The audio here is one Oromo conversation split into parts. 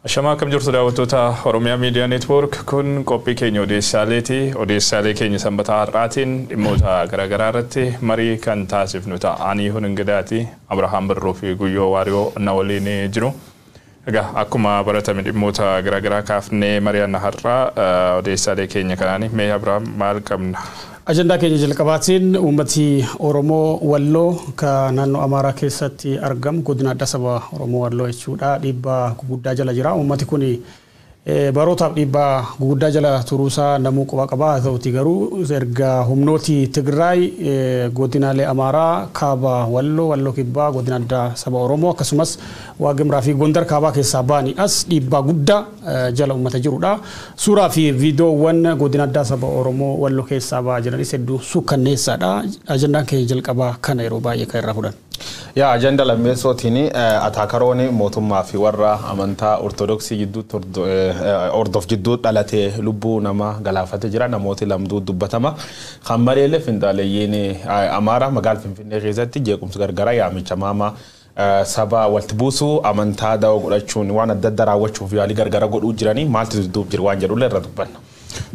Ashama kam jirtu daawwattoota Oromiyaa Media Network kun qophii keenya odeessaaleeti. Odeessaalee keenya sanbata har'aatiin dhimmoota garaagaraa irratti marii kan taasifnu ta'a. Ani Huningadaati, Abrahaam Birroo fi Guyyoo Waariyoo na waliin jiru. Egaa akkuma baratame dhimmoota garaagaraa kaafnee mari'anna har'aa odeessaalee keenya kanaani. Mee Abrahaam maal qabna? Ajenda keenya jalqabaatiin uummati Oromoo Walloo kan naannoo Amaaraa keessatti argamu godina adda saba Oromoo Walloo jechuudha. Dhiibbaa guddaa jala jira. Uummati kun barootaaf dhiibbaa guddaa jala turuusaa namuu quba qaba. Ta'uti garuu erga humnooti Tigraay godinaalee Amaaraa kaaba Walloo kibbaa godina adda saba Oromoo akkasumas Waagimraa fi Gondar kaabaa keessaa ba'anii as dhiibbaa guddaa jala uummata jirudha. Suuraa fi viidiyoowwan godina adda saba Oromoo Walloo keessaa ba'aa jiranis hedduu suukkanneessaadha. Ajendaan keenya jalqabaa kana yeroo baay'ee kan irraa fudhan. Ya agenda lammeessootiin ataakarooni mootummaa fi warra amantaa ortodoksii gidduutti ordof jidduu dhalatee lubbuu nama galaafate jira. Namooti lamduu dubbatama. Kan maleellee finxaaleeyyiin Amaaraa magaalaa Finfinnee keessatti jeequmsa gargaraa yaamicha maama saba walitti buusuu amantaa da'oo godhachuun waan adda addaa raawwachuuf yaalii gargara godhuu jiranii maaltu dudduub jiru waan jedhullee irra dubbanna.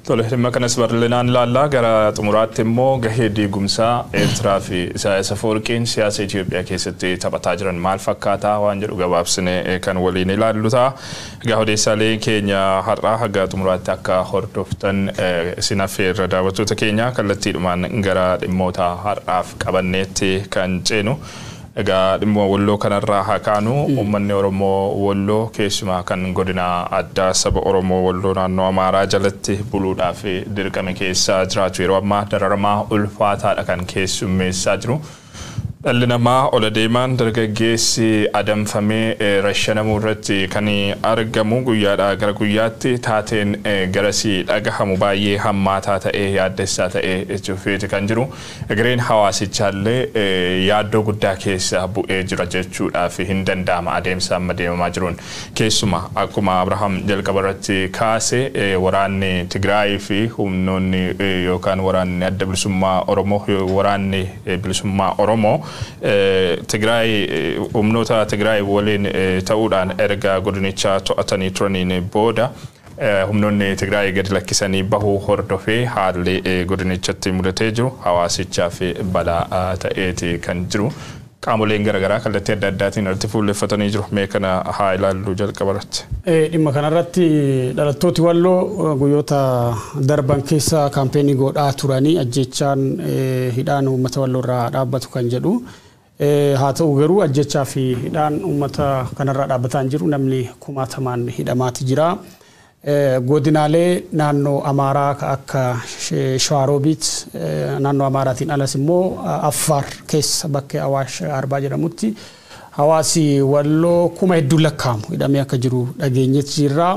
Tole dhimma kanas bal'inaan ilaallaa gara xumuraatti immoo gahee diigumsaa Eertiraa fi Isaayyaas Afwerqiin siyaasa Itoophiyaa keessatti taphataa jiran maal fakkaataa waan jedhu gabaabsinee kan waliin ilaallu ta'a. Egaa odeessaalee keenya har'aa haga xumuraatti akka hordoftan isin affeerra daawwattoota keenya kallattiidhumaan gara dhimmoota har'aaf qabanneetti kan ceenu. Egaa dhimma Walloo kanarraa haa kaanu uummanni Oromoo Walloo keessumaa kan godina addaa saba Oromoo Walloo naannoo Amaaraa jalatti buluudhaaf dirqame keessa jiraatu yeroo ammaa dararamaa ulfaataadha kan keessummeessaa jiru. Dhalli namaa ola deemaan dargaggeessi adamfamee rashanamuu irratti kan argamu guyyaadhaa gara guyyaatti taateen garasii dhagahamu baay'ee hammaataa ta'ee yaaddessaa ta'ee jechuufiiti kan jiru. Egereen hawaasichaallee yaaddoo guddaa keessa bu'ee jira jechuudhaaf hin danda'ama adeemsa amma deemamaa jiruun. Keessumaa akkuma Abrahaam jalqaba irratti kaase waraanni Tigraay fi humnoonni yookaan waraanni adda bilisummaa Oromoo waraanni bilisummaa Oromoo Tigraay humnoota Tigraay waliin ta'uudhaan erga godinichaa to'atanii turaniin booda humnoonni Tigraay gadi lakkisanii bahuu hordofee haalli godinichatti mudatee jiru hawaasichaaf balaa ta'eeti kan jiru. Qaamoleen garaagaraa kallattii adda addaatiin irratti fuulleffatanii jiru. Mee kana haa ilaallu jalqabarratti. Dhimma kanarratti dhalattooti Walloo guyyoota darban keessa kaampeenii godhaa turanii ajjechaan hidhaan uummata Walloo irraa dhaabbatu kan jedhu. Haa ta'u garuu ajjechaa fi hidhaan uummata kanarraa dhaabbataa hin jiru. Namni kumaatamaan hidhamaati jira. Godinaalee naannoo Amaaraa akka Shawaroobiit naannoo Amaaraatiin alas immoo Affaar keessa bakka Awaash Arbaa jedhamutti hawaasi Walloo kuma hedduu lakkaa'amu hidhamee akka jiru dhageenyetti jirra.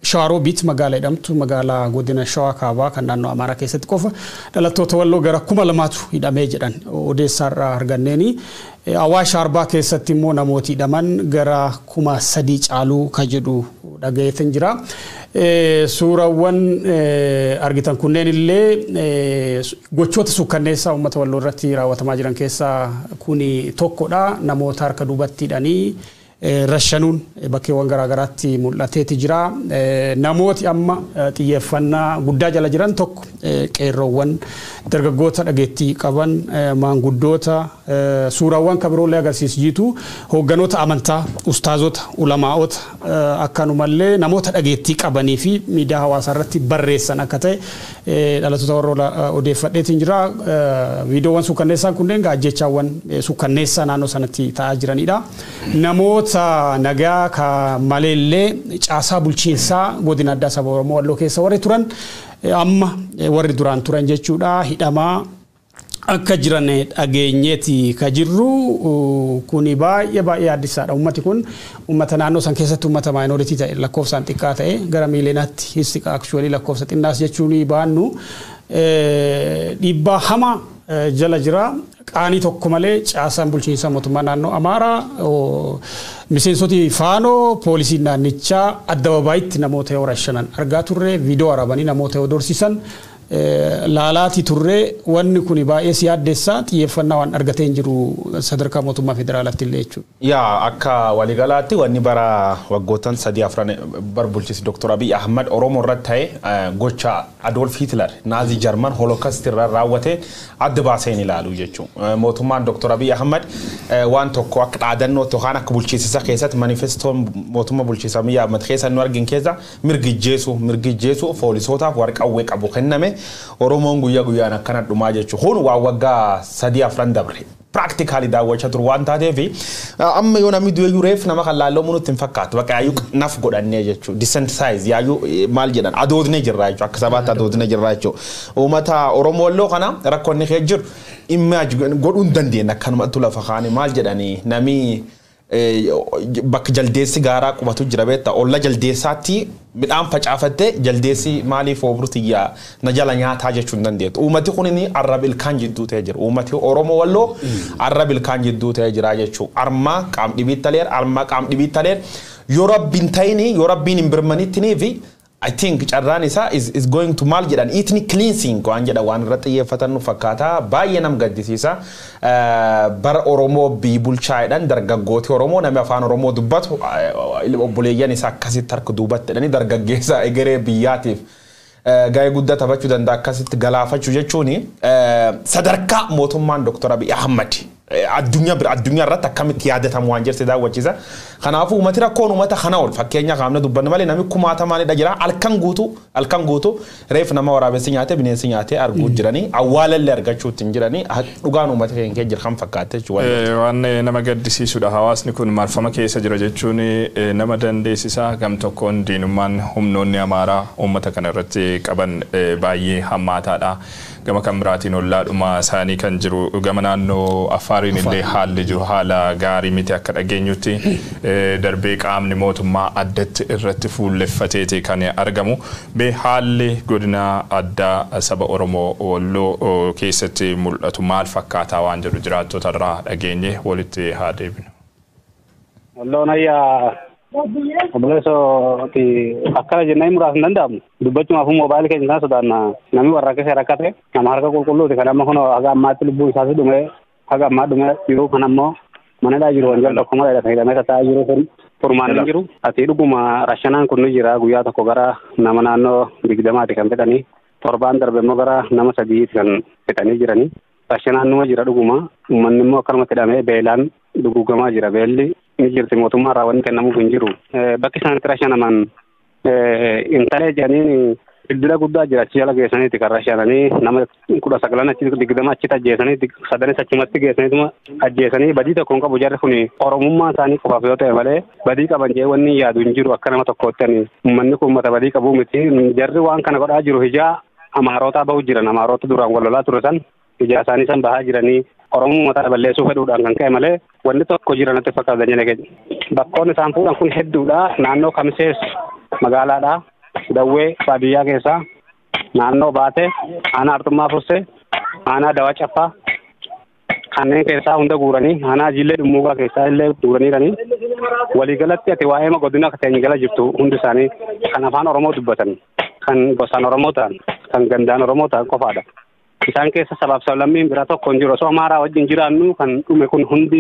Shawaroobiit magaalaa jedhamtu magaalaa godina Shawaa Kaabaa kan naannoo Amaaraa keessatti qofa dhalattoota Walloo gara 2,000tu hidhamee jedhan odeessaarraa arganneeni. Awaash Arbaa keessatti immoo namooti hidhaman gara 3,000 caaluu kan jedhu dhagayeetiin jira. Suurawwan argitan kunneen illee gochoota suukkanneessaa uummata Walloo irratti raawwatamaa jiran keessaa kuni tokkodha. Namoota harka duubatti hidhanii rashanuun bakkeewwan garaagaraatti mul'ateeti jira. Namooti amma xiyyeeffannaa guddaa jala jiran tokko qeerroowwan dargaggoota dhageettii qaban maanguddoota suurawwan kabiroolee agarsiisjiitu hoogganoota amantaa ustaazota ulamaa'ota akkanumallee namoota dhageettii qabanii fi miidiyaa hawaasaa irratti barreessan akka ta'e dhalattoota warra odeeffadheetiin jira. Viidiyoowwan suukkanneessaan kunneen ajjechaawwan suukkanneessaa naannoo sanatti ta'aa jiranidha. Namoota nagaa ka maleellee caasaa bulchiinsaa godina addaa saba Oromoo Walloo keessa warri turan amma warri duraan turan jechuudha hidhamaa akka jiran dhageenyeeti ka jirru kuni baay'ee addissaadha. Uummati kun uummata naannoo san keessatti uummata maayinooritii ta'e lakkoofsaan xiqqaa ta'e gara miileenaatti histiqa aksuwalii lakkoofsa xinnaas jechuun baannu dhiibbaa hama jala jira. Qaanii tokko malee caasaan bulchiinsa mootummaa naannoo Amaaraa miseensoti Faanoo poolisiin naannichaa addababaayitti namoota yoo rashanan argaa turre viidiyoo arabanii namoota yoo dorsisan laalaati turre wanni kun baay'ee siyaaddeessaa xiyyeeffannaa waan argatee hin jiru sadarkaa mootummaa federaalaatti illee jechuudha. Yaa akka waliigalaatti wanni bara waggootan 3-4 bar bulchiinsi Dr. Abiy Ahmad Oromoo irratti ta'e gocha Adolf Hitler Nazi German Holocaust irra raawwate adda baaseen ilaalu jechuudha. Mootummaan Dr. Abiy Ahmad waan tokko akka dhaadannoo tokkaan akka bulchiinsa keessatti manifestoon mootummaa bulchiinsa Abiy Ahmad keessa nu argin keessa mirgijjeesu poolisootaaf warqawwee qabu kenname Oromoon guyyaa guyyaan akkana dhumaa jechuudha. Kun waa waggaa 3-4 dabre. Practically daawwachaa turu waan taateef amma yoo namni du'e yureef nama kan laalloo munutti hin fakkaatu bakka yaayuu naf godhannee jechuudha. Desensitize yaayuu maal jedhan adoodne jirraa jechuudha. Akka sabaatti adoodne jirraa jechuudha. Uummata Oromoo illoo kana rakkoonni kee jiru image godhuu hin dandeenye akkanumatti lafa kaane maal jedhanii namni bakka jaldeessi gaaraa qubatu jira beektaa olla jaldeessaatti midhaan facaafattee jaldeessi maaliif oobruutiyyaa na jala nyaataa jechuun dandeettu. Uummati kun inni arraba ilkaan jidduu ta'ee jira. Uummati Oromoo walloo arraba ilkaan jidduu ta'ee jira jechuudha. Armaa qaam dhibiittaleer armaa qaam dhibiittaleer yoo rabbiin ta'ini yoo rabbiin hin birmanittinii fi I think carraan isaa is going to mal jedhan ethnic cleansing waan jedha waan irratti xiyyeeffatan fakkaata baay'ee nam gaddisiisa bara Oromoo bulchaadhaan dargaggooti Oromoo namni afaan Oromoo dubbatu obboleeyyan isaa akkasitti harka duubatti jedhanii dargaggeessa egeree biyyaatiif gahee guddaa taphachuu danda'a akkasitti galaafachuu jechuun sadarkaa mootummaan Dr. Abiy Ahmad addunyaa irratti akkamitti yaadatamu waan jirti daawwachiisa. Kanaafuu uummati rakkoon uummata kana ol fakkeenya qaamna dubbanna malee namni kumaatamaanidha jira halkan guutu reef nama waraabessi nyaatee bineensi nyaatee arguu jiranii awwaalallee argachuutti hin jiranii dhugaan uummata keenya jira kan fakkaate jechuudha. Waan nama gaddisiisudha hawaasni kun marfama keessa jira jechuun nama dandeessisa gam tokkoon diinummaan humnoonni Amaaraa uummata kana irratti qaban baay'ee hammaataadha. Gama kan biraatiin ollaadhuma isaanii kan jiru gama naannoo Afaariin illee haalli jiru haala gaarii miti akka dhageenyutti darbee qaamni mootummaa addatti irratti fuulleffateeti kan argamu. Bee haalli godina addaa saba Oromoo Walloo keessatti mul'atu maal fakkaataa waan jedhu jiraattota irraa dhageenye walitti haa deebinu. Walloon ayyaa obboleesso akkana jennee muraasni danda'amu dubbachumaaf moobaayilii keenya kan sodaanna namni warra keessa rakkate nama harka qulqulluuti kan amma kun haga ammaatti lubbuun isaas dhume haga ammaa dhume jiru kan ammoo manadhaa jiru wanjal tokkuma dha fayyadamee taa'aa jiru kun furmaan hin jiru ati dhuguma rashanaan kun ni jira guyyaa tokko gara nama naannoo 20 kan fedhanii torbaan darbe immoo gara nama 3 kan fedhanii jiranii rashanaan numa jira dhuguma uummanni immoo akkanumatti hidhamee beelaan dhugugamaa jira beelli ni jirti mootummaa irraa wanni kennamuuf hin jiru. Bakki isaanitti rashanaman intalee jedhaniin bildira guddaa jira achi jala geessaniiti kan rashananii nama 19 achi 20 achitti ajjeesanii 9 achumatti geessaniituma ajjeesanii badii tokkoon qabu jarri kun oromummaa isaanii qofaaf yoo ta'e malee badii qaban jee wanni yaadu hin jiru akka nama tokkootti uummanni kun mata badii qabu miti jarri waan kana godhaa jiru hijaa Amaarota bahu jiran Amaarota duraan wal lolaa ture san ija isaanii san bahaa jiranii Oromoo mata balleessuu fedhuudhaan kan ka'e malee wanni tokko jiranatti fakkaatan jenne bakkoon isaan fuudhan kun hedduudha naannoo Kamisees magaalaadha Dawwee baadiyyaa keessaa naannoo Baatee aanaa Artummaa Fursee aanaa Dawaa Caffaa kanneen keessaa hunda guuranii aanaa Jillee Dhummuugaa keessaa illee guuraniiranii waliigalatti ati waa'ee godina akka ta'e jala jirtu hundi isaanii kan afaan Oromoo dubbatan kan gosaan Oromoo ta'an kan gandaan Oromoo ta'an qofaadha. Isaan keessa sabaaf sablammiin biraa tokko hin jiru. Osoo Amaaraa wajjin jiraannu kan dhume kun hundi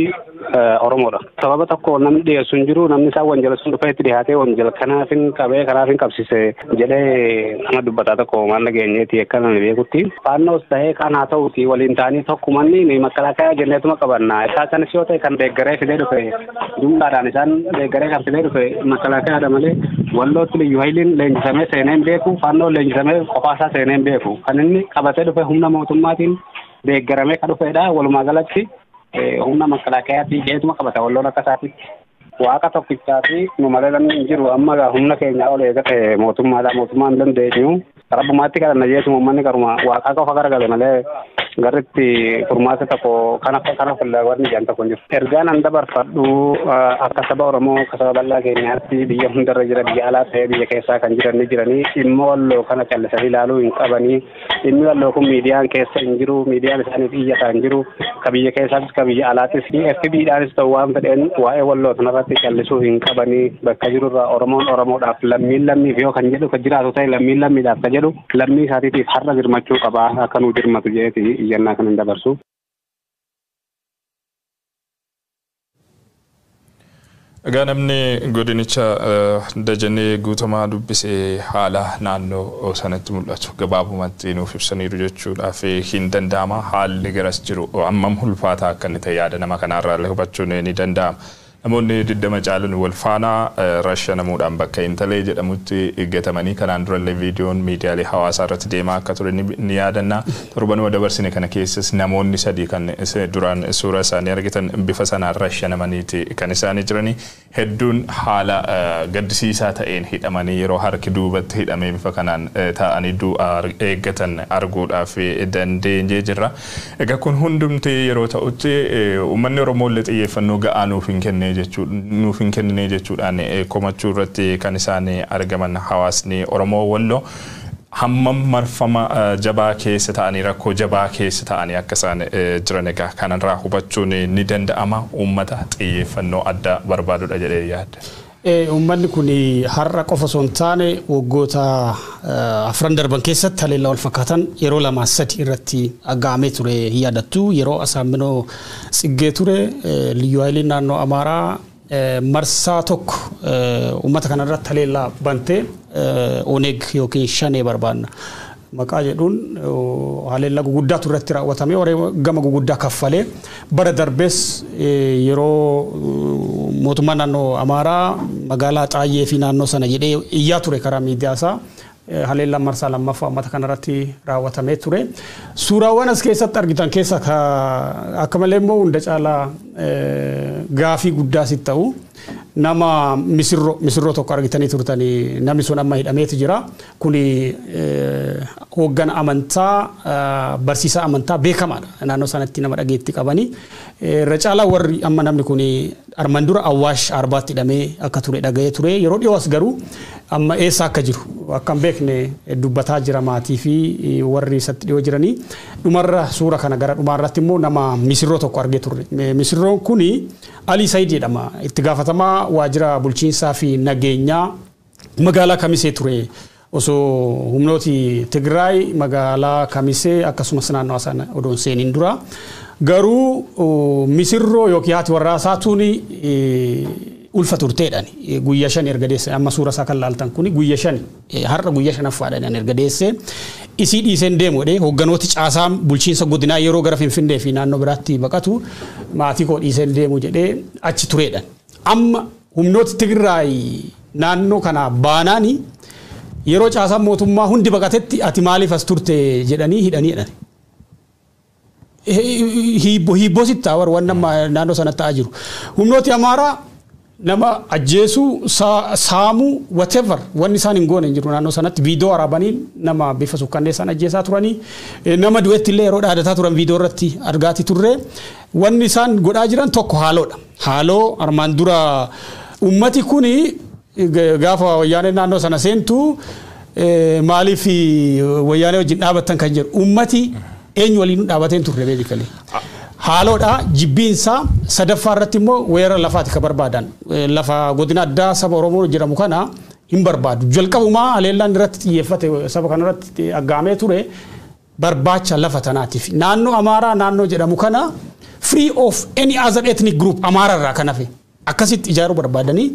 Oromoodha. Sababa tokko namni dhiyeessu hin jiru namni isaan wanjala sun dhufee itti dhiyaatee wanjala kanaafin qabsise jedhee nama dubbataa tokko maal nageenyeeti akka namni beekutti. Faannoos ta'ee kan haa ta'uuti waliin ta'anii tokkumanni makkalaakaa jenneetuma qabanna. Isaanis yoo ta'e kan deeggaree fidee dhufe jumlaadhaan isaan deeggaree kan fidee dhufe makkalaakaadha malee wallootti liyyuu hayliin leenjisamee seenee hin beeku faannoon leenjisamee qofaasaa seenee hin beeku kan inni qabatee dhufe humna mootummaatiin deeggaramee kan dhufedha walumaa galatti humna makkalaakayaatti jeetuma qabata walloon akkasaatti waaqa tokkichaa fi nu malee namni hin jiru amma humna keenya ol eegate mootummaadha mootummaan dandeenyu rabbumaatti kadhanna jeetuma uummanni qaruma waaqa qofa garagale malee garritti furmaata tokko kana fullaawwanni jedhan tokko hin jiru. Ergaan an dabarfadhu akka saba Oromoo akka saba bal'aa keenyaatti biyya hundarra jira biyya alaa ta'ee biyya keessaa kan jiran ni jiranii dhimma walloo kana callisanii ilaaluu hin qabanii dhimmi walloo kun miidiyaan keessa hin jiru miidiyaan isaaniif iyyataa hin jiru ka biyya keessaas ka biyya alaattis FB'dhaanis ta'u waan fedheen waa'ee walloo kanarratti callisuu hin qabanii bakka jirurraa Oromoon Oromoodhaaf lammiif yoo kan jedhu ka jiraatu ta'e lammiidhaaf ka jedhu lammii isaatiif har'a girmachuu qaba akka nu dirmatu jeeti iyyannaa kan dabarsu. Namni godinicha Dajanee Guutamaa dubbisee haala naannoo sanatti mul'atu gabaabumatti nuuf ibsaniiru jechuudhaaf hin danda'ama. Haalli garas jiru ammam ulfaataa akka inni ta'e yaada nama kanaarraa hubachuun ni danda'ama. Namoonni 20 caalan wal faana rashanamuudhaan bakka Intalee jedhamutti eeggatamanii kanaan durallee viidiyoon miidiyaalee hawaasaa irratti deemaa akka ture ni yaadanna. Torbanuma dabarsine kana keessas namoonni 3 kan duraan suura isaanii argitan bifa sanaan rashanamaniiti kan isaanii jiranii hedduun haala gaddisiisaa ta'een hidhamanii yeroo harki duubatti hidhamee bifa kanaan taa'anii du'a eeggatan arguudhaaf dandeenyee jirra. Egaa kun hundumti yeroo ta'utti uummanni Oromoolee xiyyeeffannoo ga'aa nuuf hin kennine jechuudhaan komachuu irratti kan isaan argaman hawaasni Oromoo Walloo hammam marfama jabaa keessa ta'anii rakkoo jabaa keessa ta'anii akka isaan jiran egaa kanarraa hubachuun ni danda'ama. Uummata xiyyeeffannoo adda barbaadudha jedhee yaadda. Uummanni kun har'a qofa osoo hin taane waggoota afran darban keessatti haleellaa wal fakkaatan yeroo 2-3 irratti aggaamee ture yaadattu. Yeroo Asaaminoo Tsiggee ture Liyyuu Haayiliin naannoo Amaaraa marsaa tokko uummata kanarratti haleellaa bantee Oneg yookiin Shanee barbaanna maqaa jedhuun haleellaa guguddaa turratti raawwatamee gama guguddaa kaffalee bara darbees yeroo mootummaa naannoo Amaaraa magaalaa Xaayyee fi naannoo sana jedhee iyyaa ture karaa miidiyaasaa haleellaa marsaa lammaffaa uummata kanarratti raawwatamee ture. Suuraawwan as keessatti argitan keessa akka malee immoo hunda caalaa gaafii guddaa sitti ta'u nama misirroo tokko argitanii turtanii namni sun amma hidhameeti jira. Kuni hooggana amantaa barsiisaa amantaa beekamaadha. Naannoo sanatti nama dhageetti qabanii irra caalaa warri amma namni kuni armaan dura Awwaash Arbaatti hidhamee akka ture dhaga'ee ture. Yeroo dhiyoos garuu amma eessa akka jiru akka hin beekne dubbataa jira maatii fi warri isatti dhiyoo jiranii. Dhumarra suura kana gara dhumaarratti immoo nama misirroo tokko argee turre. Misirroon kuni Ali Said jedhama. Itti gaafatamaa waajjira bulchiinsaa fi nageenyaa magaalaa Kamisee ture. Osoo humnooti Tigraay magaalaa Kamisee akkasumas naannoo sana odoon seeniin dura garuu misirroo yookiin haati warraa isaatuuni ulfa turteedhaan guyyaa 5 erga deesse amma suura isaa kan laaltan kuni guyyaa 5 har'a guyyaa 5ffaadhaan erga deesse isii dhiiseen deemuudhe hoogganooti caasaa bulchiinsa godinaa yeroo gara Finfinnee fi naannoo biraatti baqatu maatii koo dhiiseen deemu jedhee achi tureedhaan amma humnooti Tigraay naannoo kana baanaani yeroo caasaa mootummaa hundi baqatetti ati maaliif as turte jedhanii hidhaniidhaan. Hibboo sitta waan nama naannoo sanatti ta'aa jiru. Humnooti Amaaraa nama ajjeesuu saamuu whatever wanni isaan hin goone jiru naannoo sanatti viidiyoo waraabanii nama bifa sukkanneessaan ajjeesaa turanii nama du'etti illee yeroo dhaadataa turan viidiyoo irratti argaati turre wanni isaan godhaa jiran tokko haaloodha. Haaloo armaan dura ummati kuni gaafa wayyaanee naannoo sana seentu maaliif wayyaanee wajjin dhaabattan kan jedhu ummati eenyu waliin dhaabateen turre beekali. Haaloodha jibbiinsa sadaffaa irratti immoo weerara lafaati ka barbaadan lafa godina addaa saba Oromoo jedhamu kana hin barbaadu. Jalqabumaa haleellaan irratti xiyyeeffate saba kana irratti aggaamee ture barbaacha lafa tanaatiif. Naannoo Amaaraa naannoo jedhamu kana free of any other ethnic group Amaaraa irraa kan hafe akkasitti ijaaruu barbaadanii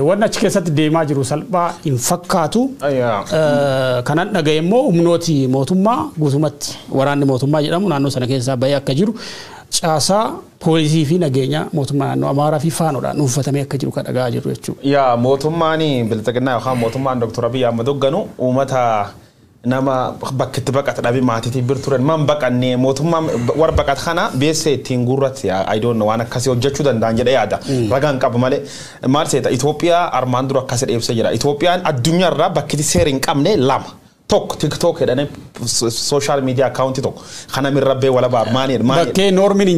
wanna achi keessatti deemaa jiru salphaa hin fakkaatu. Kanan dhaga'e immoo humnooti mootummaa guutumatti waraanni mootummaa jedhamu naannoo sana keessaa bahee akka jiru caasaa poolisii fi nageenya mootummaa naannoo Amaaraa fi faanoodhaan uffatamee akka jiru kan dhaga'aa jiru jechuudha. Yaa mootummaan biltaqinnaa yookaan mootummaan Dr. Abiy Ahmed hogganu uummata nama bakkitti baqata dhabii maatiitii birturen man baqannee mootummaan war baqat kana beesse ittiin gurratti I don't know waan akkasii hojjechuu danda'an jedhee yaada ragaan qabu malee maal seeta Itoophiyaa armaan dura akkasii dheebsee jira. Itoophiyaan addunyaarraa bakkitti seera hin qabne lama tokko TikTok jedhanii social media account tokko kana mirrabbee wala baar maanii bakkee normiin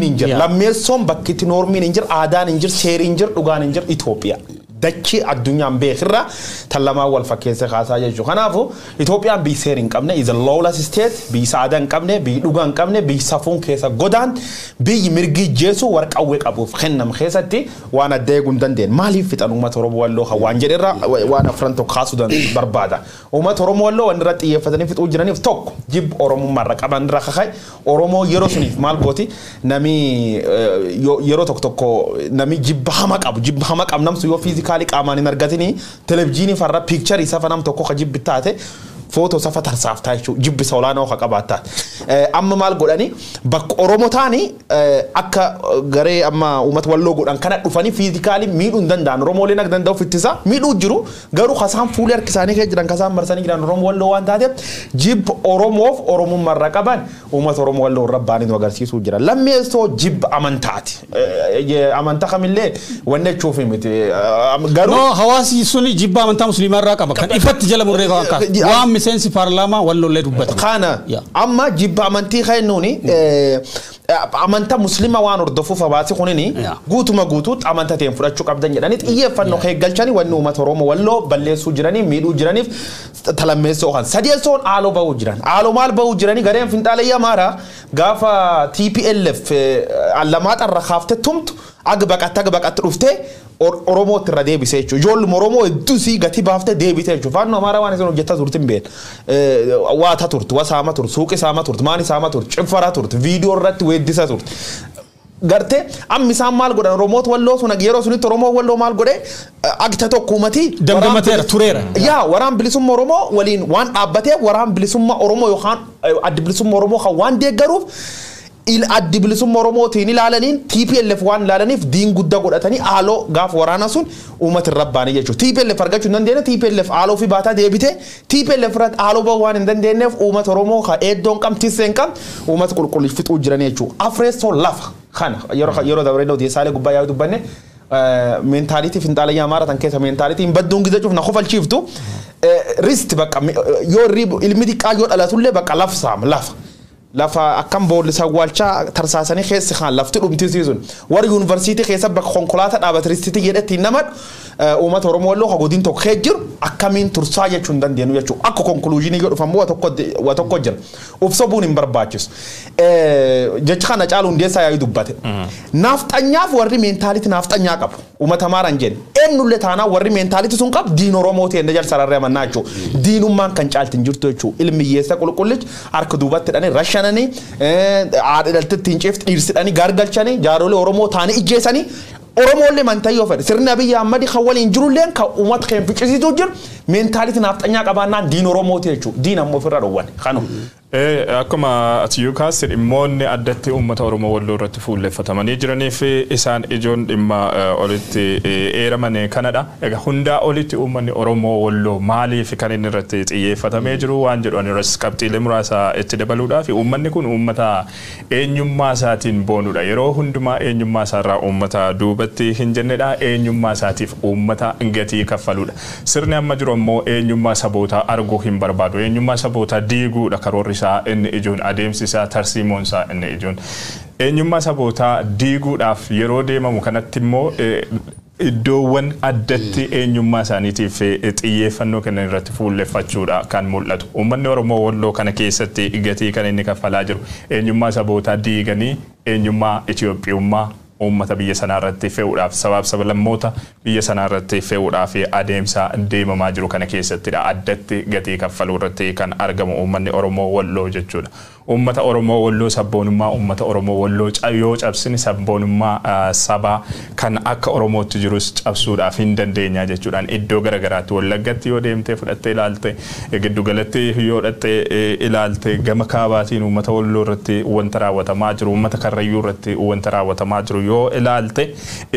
hin jirre lammeessoon bakkitti normiin hin jirre aadaan hin jirre seeriin hin jirre dhugaan hin jirre Itoophiyaa dachi addunyaan beekirra talamaa wal fakkeesse khaasaa jechuudha. Kanaafu Itoophiyaan biyya seera hin qabne is a lawless state biyya saada hin qabne biyya dhugaa hin qabne biyya safuun keessa godaan biyya mirgi jeesu warqawwee qabuuf kennam keessatti waan adda eeguu hin dandeenye. Maaliif fixan uummata Oromoo Walloo waan jedherra waan afran tokko kaasuu barbaada. Uummata Oromoo Walloo waan irratti xiyyeeffatanii fixuu jiraniif tokko jib Oromummaarra qaban irra kakay Oromoo yeroo suniif maal gooti nami yeroo tokko nami jibba hama qabu namsu yoo fiizikaalii qaamaan hin argatini televiziyoonii farra piikcharii safa nam tokko ka jibbi taate foto safa tarsaaftaa jechuudha jibbi soolaanoo ka qabaata amma maal godhani bakka Oromoo taani akka garee amma uummata Walloo godhan kana dhufanii fiizikaalii miidhuu hin danda'an Oromooleen akka danda'u fittisa miidhuu jiru garuu kasaan fuulii harkisaanii kee jiran kasaan marsanii jiran Oromoo Walloo waan taateef jibba Oromoof Oromummaarra qaban uummata Oromoo Walloo rabbaanii nu agarsiisuu jira lammeessoo jibba amantaati amantaa kamillee wanne chuufi miti garuu no hawaasi suni jibba amantaa musliimaarraa qaba kan ifatti jala murree waan sensi parlama Walloo le dubbata kana amma jibba amantii khaynuuni amanta muslima waan ordofu fabaati kunini guutuma guutuut amanta teen fudhachuu qabdan jedhani xiyyeeffannoo keeggalchani wanni uummata Oromoo Walloo balleessuu jiranii miidhuu jiraniif talammeessoo kan sadeessoon aaloo ba'uu jiran aaloo maal ba'uu jiranii gareen finxaalayyaa maara gaafa TPLF allamaat irra kaaftee tumtu agbaqatti dhuftee Oromoo irra deebisee jechuudha. Ijoollee Oromoo hedduusii gati baaftee deebitee jechuudha. Faanuma Amaaraa waan isin hojjetaa turtin beela. Waata turte, wasaama turte, suuqii saama turte, maani saama turte, ciffaraa turte, viidiyoo irratti weeddisa turte. Garte ammi isaan maal godhan Oromoota Walloo sun yeroo sunitti Oromoo Walloo maal godhe agta tokko uummatii damdamateera tureera. Yaa waraan bilisummaa Oromoo waliin waan dhaabbatee waraan bilisummaa Oromoo yookaan addi bilisummaa Oromoo kan waan deeggaruuf addi bilisummaa Oromootiin ilaalaniin TPLF waan ilaalaniif diin guddaa godhatanii aaloo gaaf waraana sun uummata rabbaanii jechuudha. TPLF argachuu hin dandeenye TPLF aaloo fi baataa deebite TPLF irratti aaloo ba'uu waan hin dandeenyeef uummata Oromoo ka eeddoon qam tisseen qam uummata qulqulliif fixuu jiran jechuudha. Afreessoo lafa kana yeroo dabaree odeessaalee gubbaa yaa'u dubbanne mentaaliti finxaalayyaa maaratan keessa mentaaliti hin badduun gizachuuf na kofalchiiftu risti bakka yoo ilmi xiqqaa yoo dhalatullee bakka lafsaam lafa akkam boolisa walchaa tarsaasanii keessa kan lafti dhumtisiisun war yuunivarsiitii keessa bakka konkolaataa dhaabatiristiitii jedhetti nama uummata Oromoo Walloo godin tokko kee jiru akkamiin tursaa jechuun dandeenyu jechuudha akka konkuluuzinii yoo dhufamu waa tokko jira ufsobuun hin barbaachisu jecha kana caaluun deessaa yaa'ii dubbate naafxanyaaf warri meentaalitii naafxanyaa qabu uummata maaraan jenni eenyullee taanaa warri meentaalitii sun qabu diin Oromooti enda jal sararree amannaa jechuudha diinummaan kan caalti hin jirtu jechuudha ilmi hiyyeessa qulqullichi harka duubatti dhani rashananii haadha dhaltitti hin ceefti dhiirsidhanii gaargalchanii jaarolee Oromoo taanii ijjeessanii Oromoo le mantayyoo fedhe sirni Abiyyi Ahmad kan waliin jirulleen kan uummata kan ficcisiisuu jiru meentaalitii naafxanyaa qabaannaan diin Oromooti jechuudha diin ammoo ofirra dhowwan kanu akkuma ati kaasee dhimmoonni addatti uummata Oromoo Walloo irratti fuulleffatamanii jiranii fi isaan ijoon dhimma olitti eeramanii kanadha. Egaa hundaa olitti uummanni Oromoo Walloo maaliif kan inni irratti xiyyeeffatamee jiru waan jedhu irratti qabxiilee muraasa itti dabaluudhaaf uummanni kun uummata eenyummaa isaatiin boonudha. Yeroo hundumaa eenyummaa isaarraa uummata duubatti hin jennedha. Eenyummaa isaatiif uummata gatii kaffaludha. Sirni amma jiru immoo eenyummaa sabootaa arguu hin barbaadu. Eenyummaa sabootaa diiguudha karoorri inni ijoon adeemsisaa tarsiimoonsaa inni ijoon eenyummaa sabootaa diiguudhaaf yeroo deemamu kanatti immoo iddoowwan addatti eenyummaa isaaniitiif xiyyeeffannoo kennan irratti fuulleffachuudha kan mul'atu. Uummanni Oromoo Walloo kana keessatti gatii kan inni kaffalaa jiru eenyummaa sabootaa diiganii eenyummaa Itoophiyummaa uummata biyya sanaa irratti fe'uudhaaf sablammoota biyya sanaa irratti fe'uudhaaf adeemsa deemamaa jiru kana keessattidha addatti gatii kaffaluu irratti kan argamu uummanni Oromoo Walloo jechuudha. Uummata Oromoo Walloo sabboonummaa uummata Oromoo Walloo yoo cabsini sabboonummaa sabaa kan akka Oromootti jirus cabsuudhaaf hin dandeenya jechuudhaan iddoo garagaraatti Wallaggatti yoo deemtee fudhattee ilaalte giddugalatti yoo dhattee ilaalte gama kaabaatiin uummata Walloo irratti wanta raawwatamaa jiru uummata Karrayyuu irratti wanta raawwatamaa jiru yoo ilaalte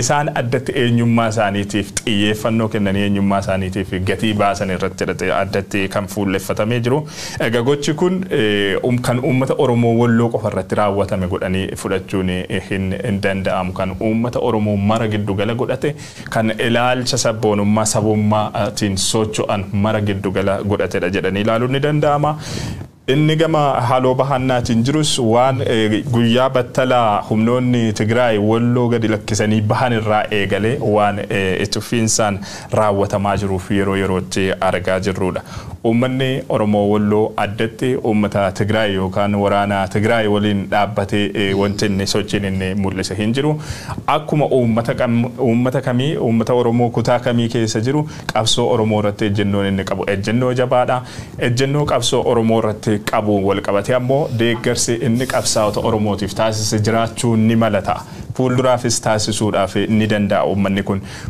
isaan addatti eenyummaa isaaniitiif xiyyeeffannoo kennanii eenyummaa isaaniitiif gatii baasan irratti addatti kan fuulleffatamee jiru. Egaa gochi kun kan uummata Oromoo Walloo qofa irratti raawwatame godhanii fudhachuun hin danda'amu kan uummata Oromoo mara giddugala godhate kan ilaalcha sabboonummaa sabummaatiin socho'an mara giddugala godhatedha jedhanii ilaaluun ni danda'ama. inni gama haaloo bahannaatiin jirus waan guyyaa battalaa humnoonni Tigraay Walloo gadi lakkisanii bahan irraa eegalee waan itti fufiinsaan raawwatamaa jiruuf yeroo yerootti argaa jirrudha. Uummanni Oromoo Walloo addatti uummata Tigraay yookaan waraana Tigraay waliin dhaabbatee wanti inni sochiin inni mul'ise hin jiru. Akkuma uummata kamii uummata Oromoo kutaa kamii keessa jiru qabsoo Oromoo irratti ejjennoon inni qabu ejjennoo jabaadha. Ejjennoo qabsoo Oromoo irratti qabu wal qabate ammoo deeggarsi inni qabsaa'ota Oromootiif taasise jiraachuu ni malata. Fuulduraafis taasisuudhaaf ni danda'a uummanni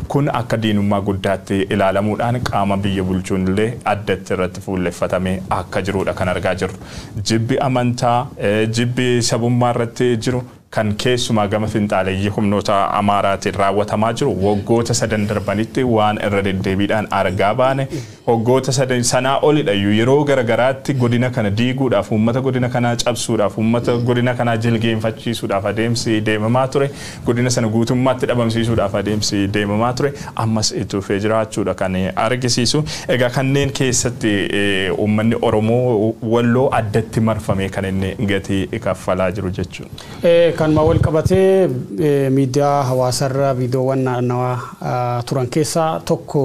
kun akka diinummaa guddaatti ilaalamuudhaan qaama biyya bulchuun illee addatti irratti fuulleffatamee akka jirudha kan argaa jirru. Jibbi amantaa jibbi sabummaa irratti jiru kan keessumaa gama finxaaleeyyii humnoota Amaaraatiin raawwatamaa jiru waggoota 3 darbanitti waan irra deddeebiidhaan argaa baane waggoota 3 sanaa olidha yeroo garagaraatti godina kana diiguudhaaf uummata godina kana cabsuudhaaf uummata godina kana jilgeenfachiisuudhaaf adeemsi deemamaa ture godina sana guutummaatti dhabamsiisuudhaaf adeemsi deemamaa ture ammas itti fufee jiraachuudha kan argisiisu. Egaa kanneen keessatti uummanni Oromoo Walloo addatti marfamee kan inni gatii kaffalaa jiru jechuudha. Kan mawal qabatee miidiyaa hawaasarraa viidiyoowwan naannawaa turan keessaa tokko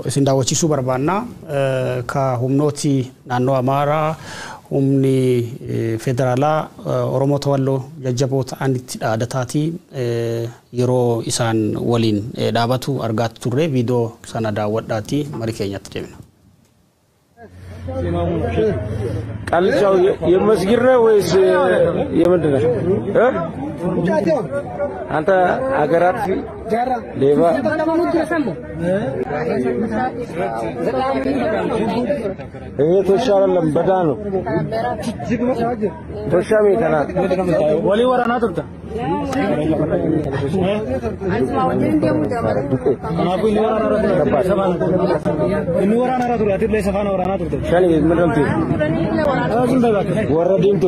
isin daawwachiisuu barbaanna. Ka humnooti naannoo Amaaraa humni federaalaa Oromoota Walloo jajjaboo ta'anitti dhaadataati yeroo isaan waliin dhaabatu argaa turre viidiyoo sana daawwadhaati marii keenyatti deemna. ቃልቻው የመስጊድ ነው ወይስ የምንድን ነው? አንተ አገራት ሌባ ይሄ ቶሻ አይደለም በዳ ነው። ቶሻ ሜከና ወሊ ወራና ተብታ ወረዲንቱ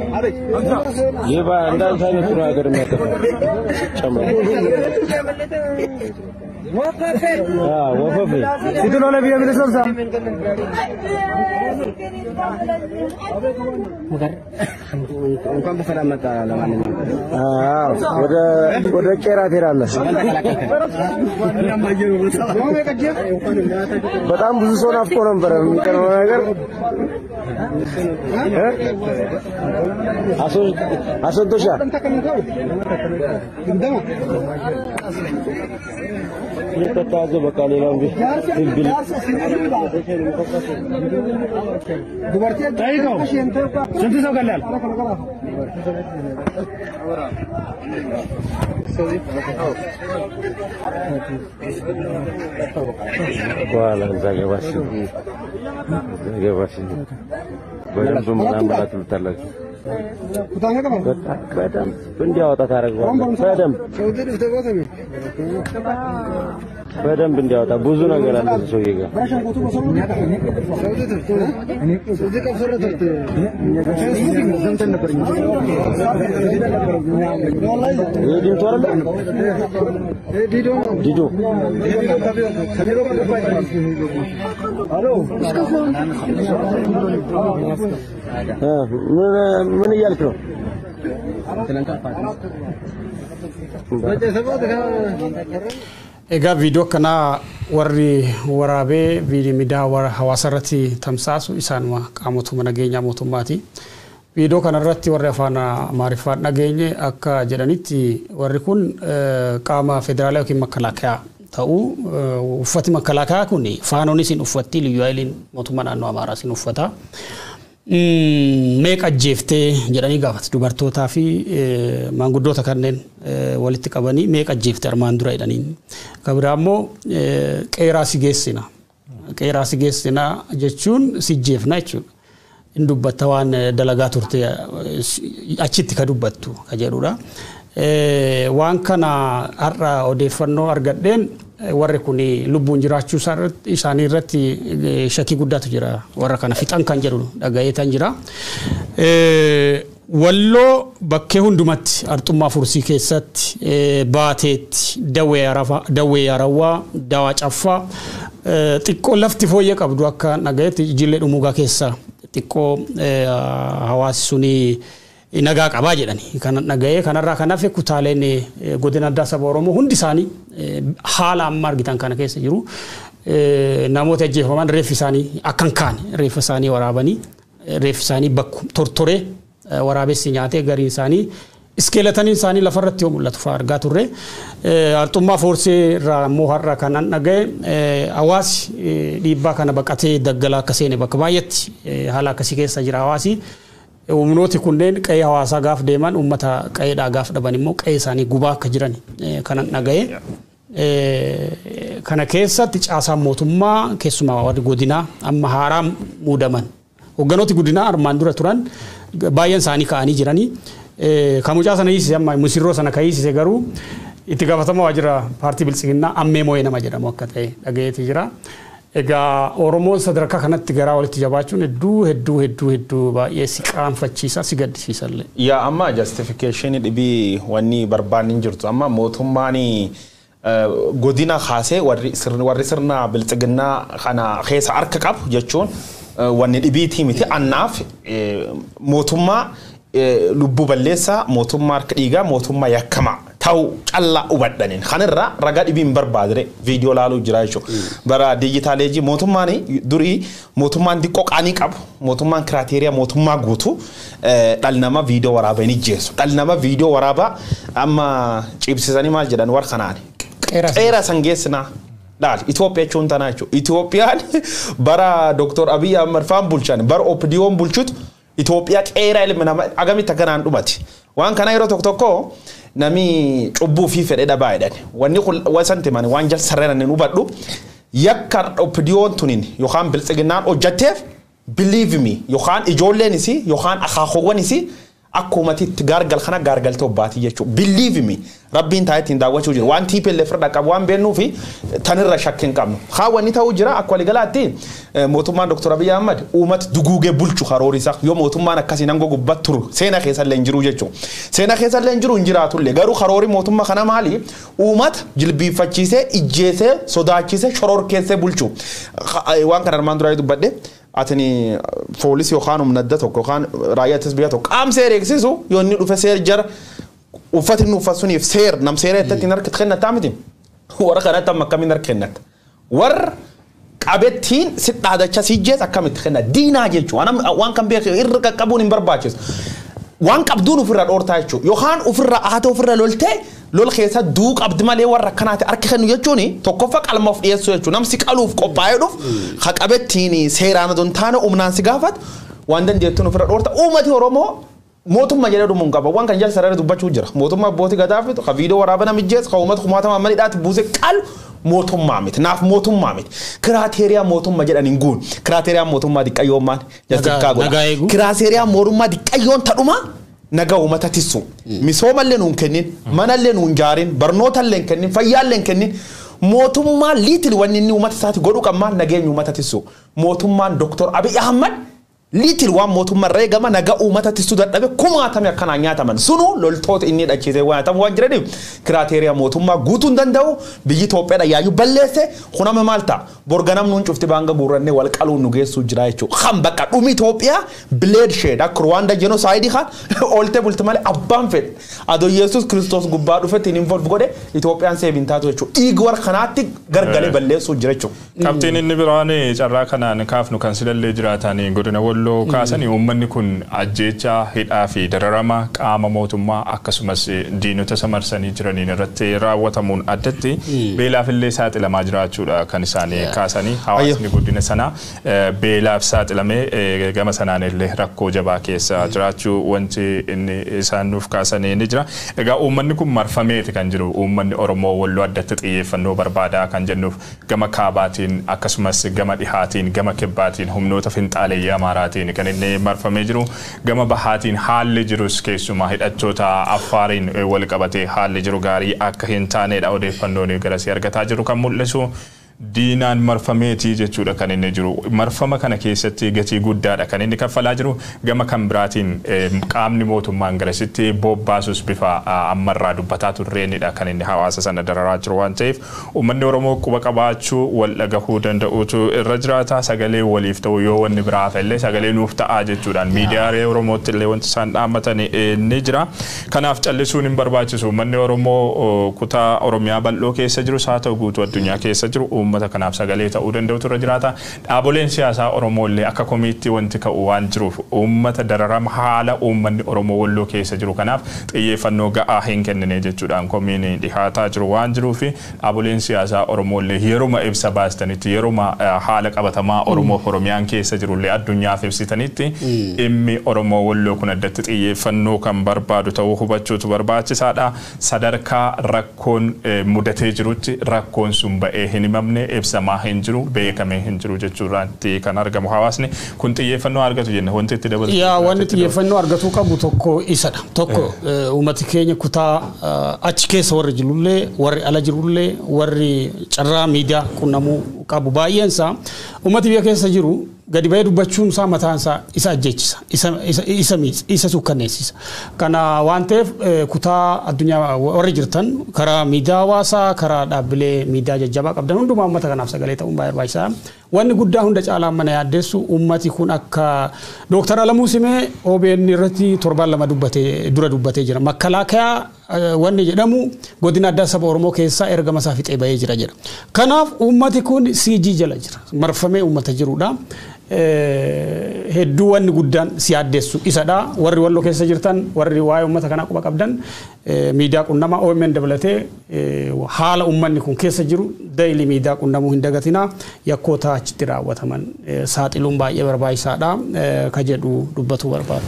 ये बात अंदाज था ना पूरा अगर मैं चमड़ा वफे कितने वाले भी मेरे साथ मगर उनका बफरा मत आला माने वደ केरा ትራለ በጣም ብዙ ሰው ናፍቆ ነበር የሚቀርበው ነገር አሶንቶሻ የተታዘ በቃ ሌላው ቢል ጉበርቴ ታይቀው ስንት ሰው ገላል በኋላ ዘገባሽ በደንብ ምናምን ትሉታላችሁ በደንብ እንዲያወጣ ታደርገዋለህ በደንብ እንዲያወጣ ብዙ ነገር አለ ሰውዬ ጋር ዲዶ ምን እያልክ ነው? Egaa viidiyoo kana warri waraabee miidiyaa hawaasarratti tamsaasu isaanuma qaamotuma nageenyaa mootummaati. Viidiyoo kanarratti warri afaan Amaariffaan dhageenye akka jedhanitti warri kun qaama federaalaa yookiin makalaakaa ta'uu uffati makalaakaa kun faanoonis hin uffatti liyyuu haayiliin mootummaa naannoo Amaaraas hin uffata. Meeqa ajjeeftee jedhanii gaafatu dubartootaa fi maanguddoota kanneen walitti qabanii meeqa ajjeeftee armaan dura jedhaniin. Kabira ammoo qeeraa si geessina. Qeeraa si geessina jechuun si jeefna jechuudha. Inni dubbatta waan dalagaa turte achitti ka dubbattu ka jedhudha. waan kana har'a odeeffannoo argadheen warri kun lubbuun jiraachuu isaanii irratti shakii guddaatu jira warra kana fixan kan jedhu dhagayeetan jira. Walloo bakkee hundumatti arxummaa fursii keessatti baateetti dawwee arawwaa dawaa caffaa xiqqoo lafti fooyyee qabdu akka dhagayeetti ijoollee dhumuugaa keessa xiqqoo hawaasi suni nagaa qabaa jedhani kan dhagayee kanarraa kan hafe kutaaleen godina addaa saba Oromoo hundi isaanii haala amma argitan kana keessa jiru namoota ajjeefaman reeffi isaanii akkan kaane reeffa isaanii waraabanii reeffi isaanii bakku tortoree waraabessi nyaatee gariin isaanii iskeeletaniin isaanii lafarratti yoo mul'atu fa'aa argaa turre arxummaa foorsee irraa immoo har'a kanan dhagaye hawaasi dhiibbaa kana baqatee daggalaa akka seene bakka baay'eetti haala akkasii keessa jira hawaasi. Humnooti kunneen qe'ee hawaasaa gaaf deeman uummata qe'eedhaa gaaf dhaban immoo qe'ee isaanii gubaa akka jiran kanan dhagaye. Kana keessatti caasaan mootummaa keessumaa warri godinaa amma haaraa muudaman hogganooti godinaa armaan dura turan baay'een isaanii ka'anii jiranii. Kamucaa sana hiisise amma musirroo sana kahiisise garuu itti gaafatama waajjira paartii bilisiginnaa ammee moo'ee nama jedhamu akka ta'e dhagayeeti jira. Egaa Oromoon sadarkaa kanatti garaa walitti jabaachuun hedduu baay'ee si qaanfachiisa si gaddisiisallee. Yaa amma justification dhibii wanni barbaanni hin jirtu amma mootummaan godina kaasee warri sirna bilisiginnaa kana keessa harka qabu jechuun wanni dhibiitii miti annaaf mootummaa lubbuu balleessaa mootummaa harka dhiigaa mootummaa yakkamaa ta'u callaa hubadhaniin kanarraa ragaa dhibiin barbaadre viidiyoo laaluu jira jechuudha. Bara dijitaaleejii mootummaan durii mootummaan diqqoo qaanii qabu mootummaan kiraateeriyaa mootummaa guutuu dhalli namaa viidiyoo waraabaa hin ijjeessu. Dhalli namaa viidiyoo waraabaa amma cibsisanii maal jedhan warra kanaan qeera sangeessinaa. Daal Itoophiyaa jechuun tanaa jechuudha. Itoophiyaan bara Dr. Abiy Ahmed faan bulchan bara OPDO'n bulchutu Itoophiyaa qeera ilmi namaa agamitti akkanaan dhumati. Waan kana yeroo tokko nami cubbuu fi fedhe dhabaa jedhan. Wanni wasanti mani waan jal sarreeran hin hubadhu yakka OPDO'n tunin yookaan bilisiginnaan hojjetteef believe me yookaan ijoolleen isii yookaan akaakowwan isii akkumatitti gaargal kana gaargaltee obbaati jechuudha. Believe me rabbiin taayitiin daawwachuu jira. Waan TPLF irra qabu waan beennuu fi tanirra shakkiin qabnu. Haawwanni ta'uu jira akka waligalaatti mootummaan Dr. Abiy Ahmed uummata duguugee bulchu karoorisa yoo mootummaan akkasii nangoo gubbat turu seena keessa illee hin jiru jechuudha. Seena keessa illee hin jiru hin jiraatullee garuu karoori mootummaa kana maali uummata jilbiiffachiisee ijjeesee sodaachisee shororkeessee bulchu. Waan kana armaan duraa dubbadhe atani poolisii yookaan humna tokko yookaan raayyaa ittisa tokko qaamsee eegsisu yoo inni dhufe seer jara uffati inni uffasuuniif seer nam seera itti harka kennata miti warra kanatti amma akkamiin harka kennata warra qabettiin si dhaadacha si jees akkamitti kenna diinaa jechuun waan kan beeku irra qaqqabuun hin barbaachisu waan qabduun ofirra dhoortaa jechuudha yookaan ofirra haata ofirra loltee lol keessa duu qabdi malee warra kanaati harka kennu jechuun tokkoffaa qalma of dhiyeessuu jechuudha namsi qaluuf qophaa'ee dhuuf ha qabettiin seeraan adon taane humnaan si gaafatu waan dandeettuun ofirra dhoorta uummati Oromoo mootummaa jedhee dhumuun qaba waan kan jala sarara dubbachuu jira mootummaa abbootii gadaafitu ka viidiyoo waraabana mijjees ka uummata kumaatama ammalidhaatti buuse qalu mootummaa miti naaf mootummaa miti kiraateeriyaa mootummaa jedhan hin guun kiraateeriyaa mootummaa diqqayyoommaan jastikkaa godha kiraateeriyaa mootummaa diqqayyoon tadhuma nagaa uummata tissu misoomallee nuun kennin manallee nuun jaarin barnootallee kennin fayyaallee kennin mootummaa liitil wanni inni uummata isaati godhu qabmaan nageenya uummata tissu mootummaan Dr. Abiy Ahmed liitil waan mootummaa reegama nagaa uummata tissu dadhabe kumaatame akkanaa nyaataman sunu loltoota inni dhachiisee waanatamu waan jiraniif kiraateeriyaa mootummaa guutuun danda'u biyyi Itoophiyaa yaayyuu balleesse kunama maal ta'a borganam nuun cufti baanga guurrannee wal qaluun nu geessuu jira jechuudha. Kan bakka dhumi Itoophiyaa bileed sheed akka Rwanda jenosaayidii kan oolte bulti malee abbaan fedhe adoo Yesuus Kiristoos gubbaa dhufetti hin involve godhe Itoophiyaan seebiin taatu jechuudha. Dhiigi warra kanaatti gargalee balleessuu jira jechuudha. Kapteen inni biraan carraa kanaan kaafnu kan silallee jiraatanii godina Walloo kaasanii uummanni kun ajjeecha hidhaa fi dararama qaama mootummaa akkasumas diinota samarsanii jiraniin irratti raawwatamuun addatti beelaaf illee saaxilamaa jiraachuudha kan isaanii kaasanii hawaasni guddina sana beelaaf saaxilamee gama sanaan illee rakkoo jabaa keessa jiraachuu wanti inni isaan nuuf kaasanii ni jira. Egaa uummanni kun marfameeti kan jiru uummanni Oromoo Walloo addatti xiyyeeffannoo barbaadaa kan jennuuf gama kaabaatiin akkasumas gama dhihaatiin gama kibbaatiin humnoota finxaaleeyyii Amaaraa kibbaatiin kan inni marfamee jiru gama bahaatiin haalli jirus keessumaa hidhattoota Affaariin wal qabatee haalli jiru gaarii akka hin taanedha odeeffannoon garasii argataa jiru kan mul'isu. Diinaan marfameetii jechuudha kan inni jiru marfama kana keessatti gatii guddaadha kan inni kaffalaa jiru gama kan biraatiin qaamni mootummaan garasitti bobbaasus bifa ammarraa dubbataa turreenidha kan inni hawaasa sana dararaa jiru waan ta'eef uummanni Oromoo quba qabaachuu wal dhagahuu danda'uutu irra jiraata sagalee waliif ta'u yoo wanni biraa illee sagalee nuuf ta'aa jechuudhaan miidiyaalee Oromootti illee wanti isaan dhaammatan ni jira kanaaf callisuun hin barbaachisu uummanni Oromoo kutaa Oromiyaa bal'oo keessa jiru haa ta'u guutuu addunyaa keessa jiru ummata kanaaf sagalee ta'uu danda'utu irra jiraata dhaaboleen siyaasaa Oromoo illee akka komiitti wanti ka'u waan jiruuf ummata dararama haala uummanni Oromoo walloo keessa jiru kanaaf xiyyeeffannoo ga'aa hin kennine jechuudhaan komiin dhihaataa jiru waan jiruuf dhaaboleen siyaasaa Oromoo illee yeruma ibsa baastanitti yeruma haala qabatamaa Oromoo Oromiyaan keessa jiru illee addunyaaf ibsitanitti dhimmi Oromoo walloo kun addatti xiyyeeffannoo kan barbaadu ta'uu hubachuutu barbaachisaadha sadarkaa rakkoon mudatee jirutti rakkoon sun ba'ee hin himamne ibsamaa hin jiru beekamee hin jiru jechuudhaatti kan argamu hawaasni kun xiyyeeffannoo argatu jenna wanti itti dabalatu yaa wanti xiyyeeffannoo argatu qabu tokko isadha tokko uummati keenya kutaa achi keessa warri jirullee warri ala jirullee warri carraa miidiyaa qunnamuu qabu baay'eensa uummati biyya keessa jiru gadi ba'ee dubbachuun isaa mataan isaa isa ajjeechisa isa sukkanneessisa kana waan ta'eef kutaa addunyaa warri jirtan karaa miidiyaa hawaasaa karaa dhaabbilee miidiyaa jajjabaa qabdan hundumaa uummata kanaaf sagalee ta'uun baay'ee barbaachisaadha wanni guddaa hunda caalaa mana yaaddeessu uummati kun akka Dr. Alamuu Simee OBN irratti torban lama dubbatee jira makalaakaa wanni jedhamu godina addaa saba Oromoo keessaa ergama isaa fixee ba'ee jira jedha kanaaf uummati kun CG jala jira marfamee uummata jirudha hedduu wanni guddaan si yaaddeessu isadha warri walloo keessa jirtan warri waa'ee uummata kanaa quba qabdan miidiyaa qunnamaa OMN dabalatee haala uummanni kun keessa jiru daily miidiyaa qunnamuu hin dagatinaa yakkoota achitti raawwataman saaxiluun baay'ee barbaachisaadha ka jedhu dubbatuu barbaadu.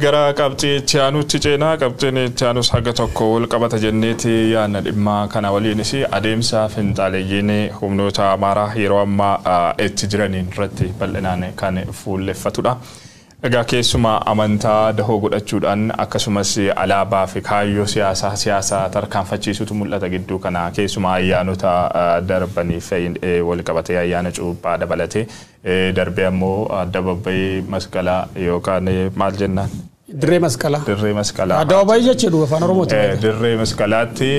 Gara qabxii itti aanutti ceenaa qabxiin itti aanus haga tokko wal qabata jenneeti yaadna dhimma kana waliinis adeemsa finxaaleeyyiin humnoota Amaaraa yeroo ammaa itti jiraniin irratti bal'inaan kan fuulleffatudha. Egaa keessumaa amantaa dahoo godhachuudhaan akkasumas alaabaa fi kaayyoo siyaasaa tarkaanfachiisutu mul'ata gidduu kana keessumaa ayyaanota darbaniif wal qabatee ayyaana cuuphaa dabalatee darbee ammoo adda babbayii masqalaa yookaan maal jennaan Dirree Masqalaa. Dirree Masqalaa. Adda baay'ee jedhu afaan Oromooti. Dirree Masqalaatti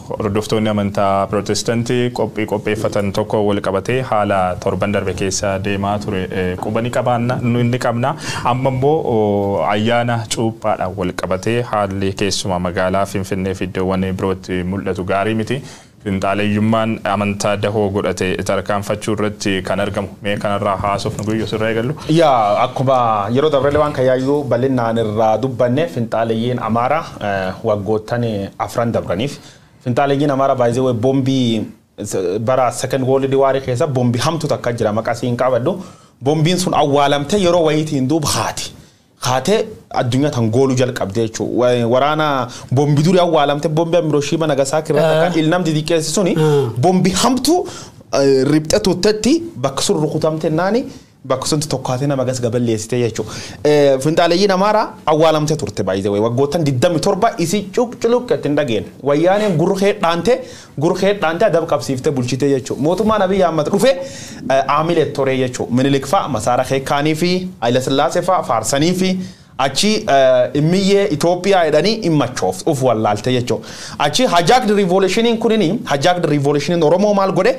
hordoftoonni amantaa Pirootestaantii qopheeffatan tokko wal qabatee haala torban darbe keessa deemaa ture qubani qabaanna inni qabna amma immoo ayyaana cuuphaadhaan wal qabatee haalli keessumaa magaalaa Finfinnee fi iddoowwan birootti mul'atu gaarii miti. Finxaaleeyyummaan amantaa dahoo godhate tarkaanfachuu irratti kan argamu mee kanarraa haasofnu guyyoo sirraa eegallu. Yaa akkuma yeroo dabree waan kayyaayyuu bal'inaan irraa dubbanne finxaaleeyyiin Amaaraa waggoottan afran dabraniif finxaaleeyyiin Amaaraa baay'ee boombii bara second world war keessa boombii hamtu takka jira maqaa siin qabadhu boombiin sun awwaalamte yeroo wayitiin duuba haate addunyaa tan gooluu jalqabde jechuudha waraana boombii durii awwaalamte boombii Hiroshima Nagasaki irratti kan ilnam didiqeessi suni boombii hamtu ribxe tuutetti bakka sun rukutamte naani bakka sun tokkaatee nama gas gaballeessite jechuudha finxaaleeyyiin Amaaraa awwaalamte turte baay'ee waggoottan 27 isi cuqcuqatti hin dhageen wayyaaneen gurree dhaante adab qabsiifte bulchite jechuudha mootummaan Abiy Ahmed dhufe aamilee toree jechuudha Minilik fa'a Masaara Keekaanii fi Haile Sillaasee fa'a faarsanii fi achi immiyyee Itoophiyaa jedhanii immachoof uf wallaalte jechuudha. Achi hijacked revolutionin kunini hijacked revolutionin Oromoo maal godhe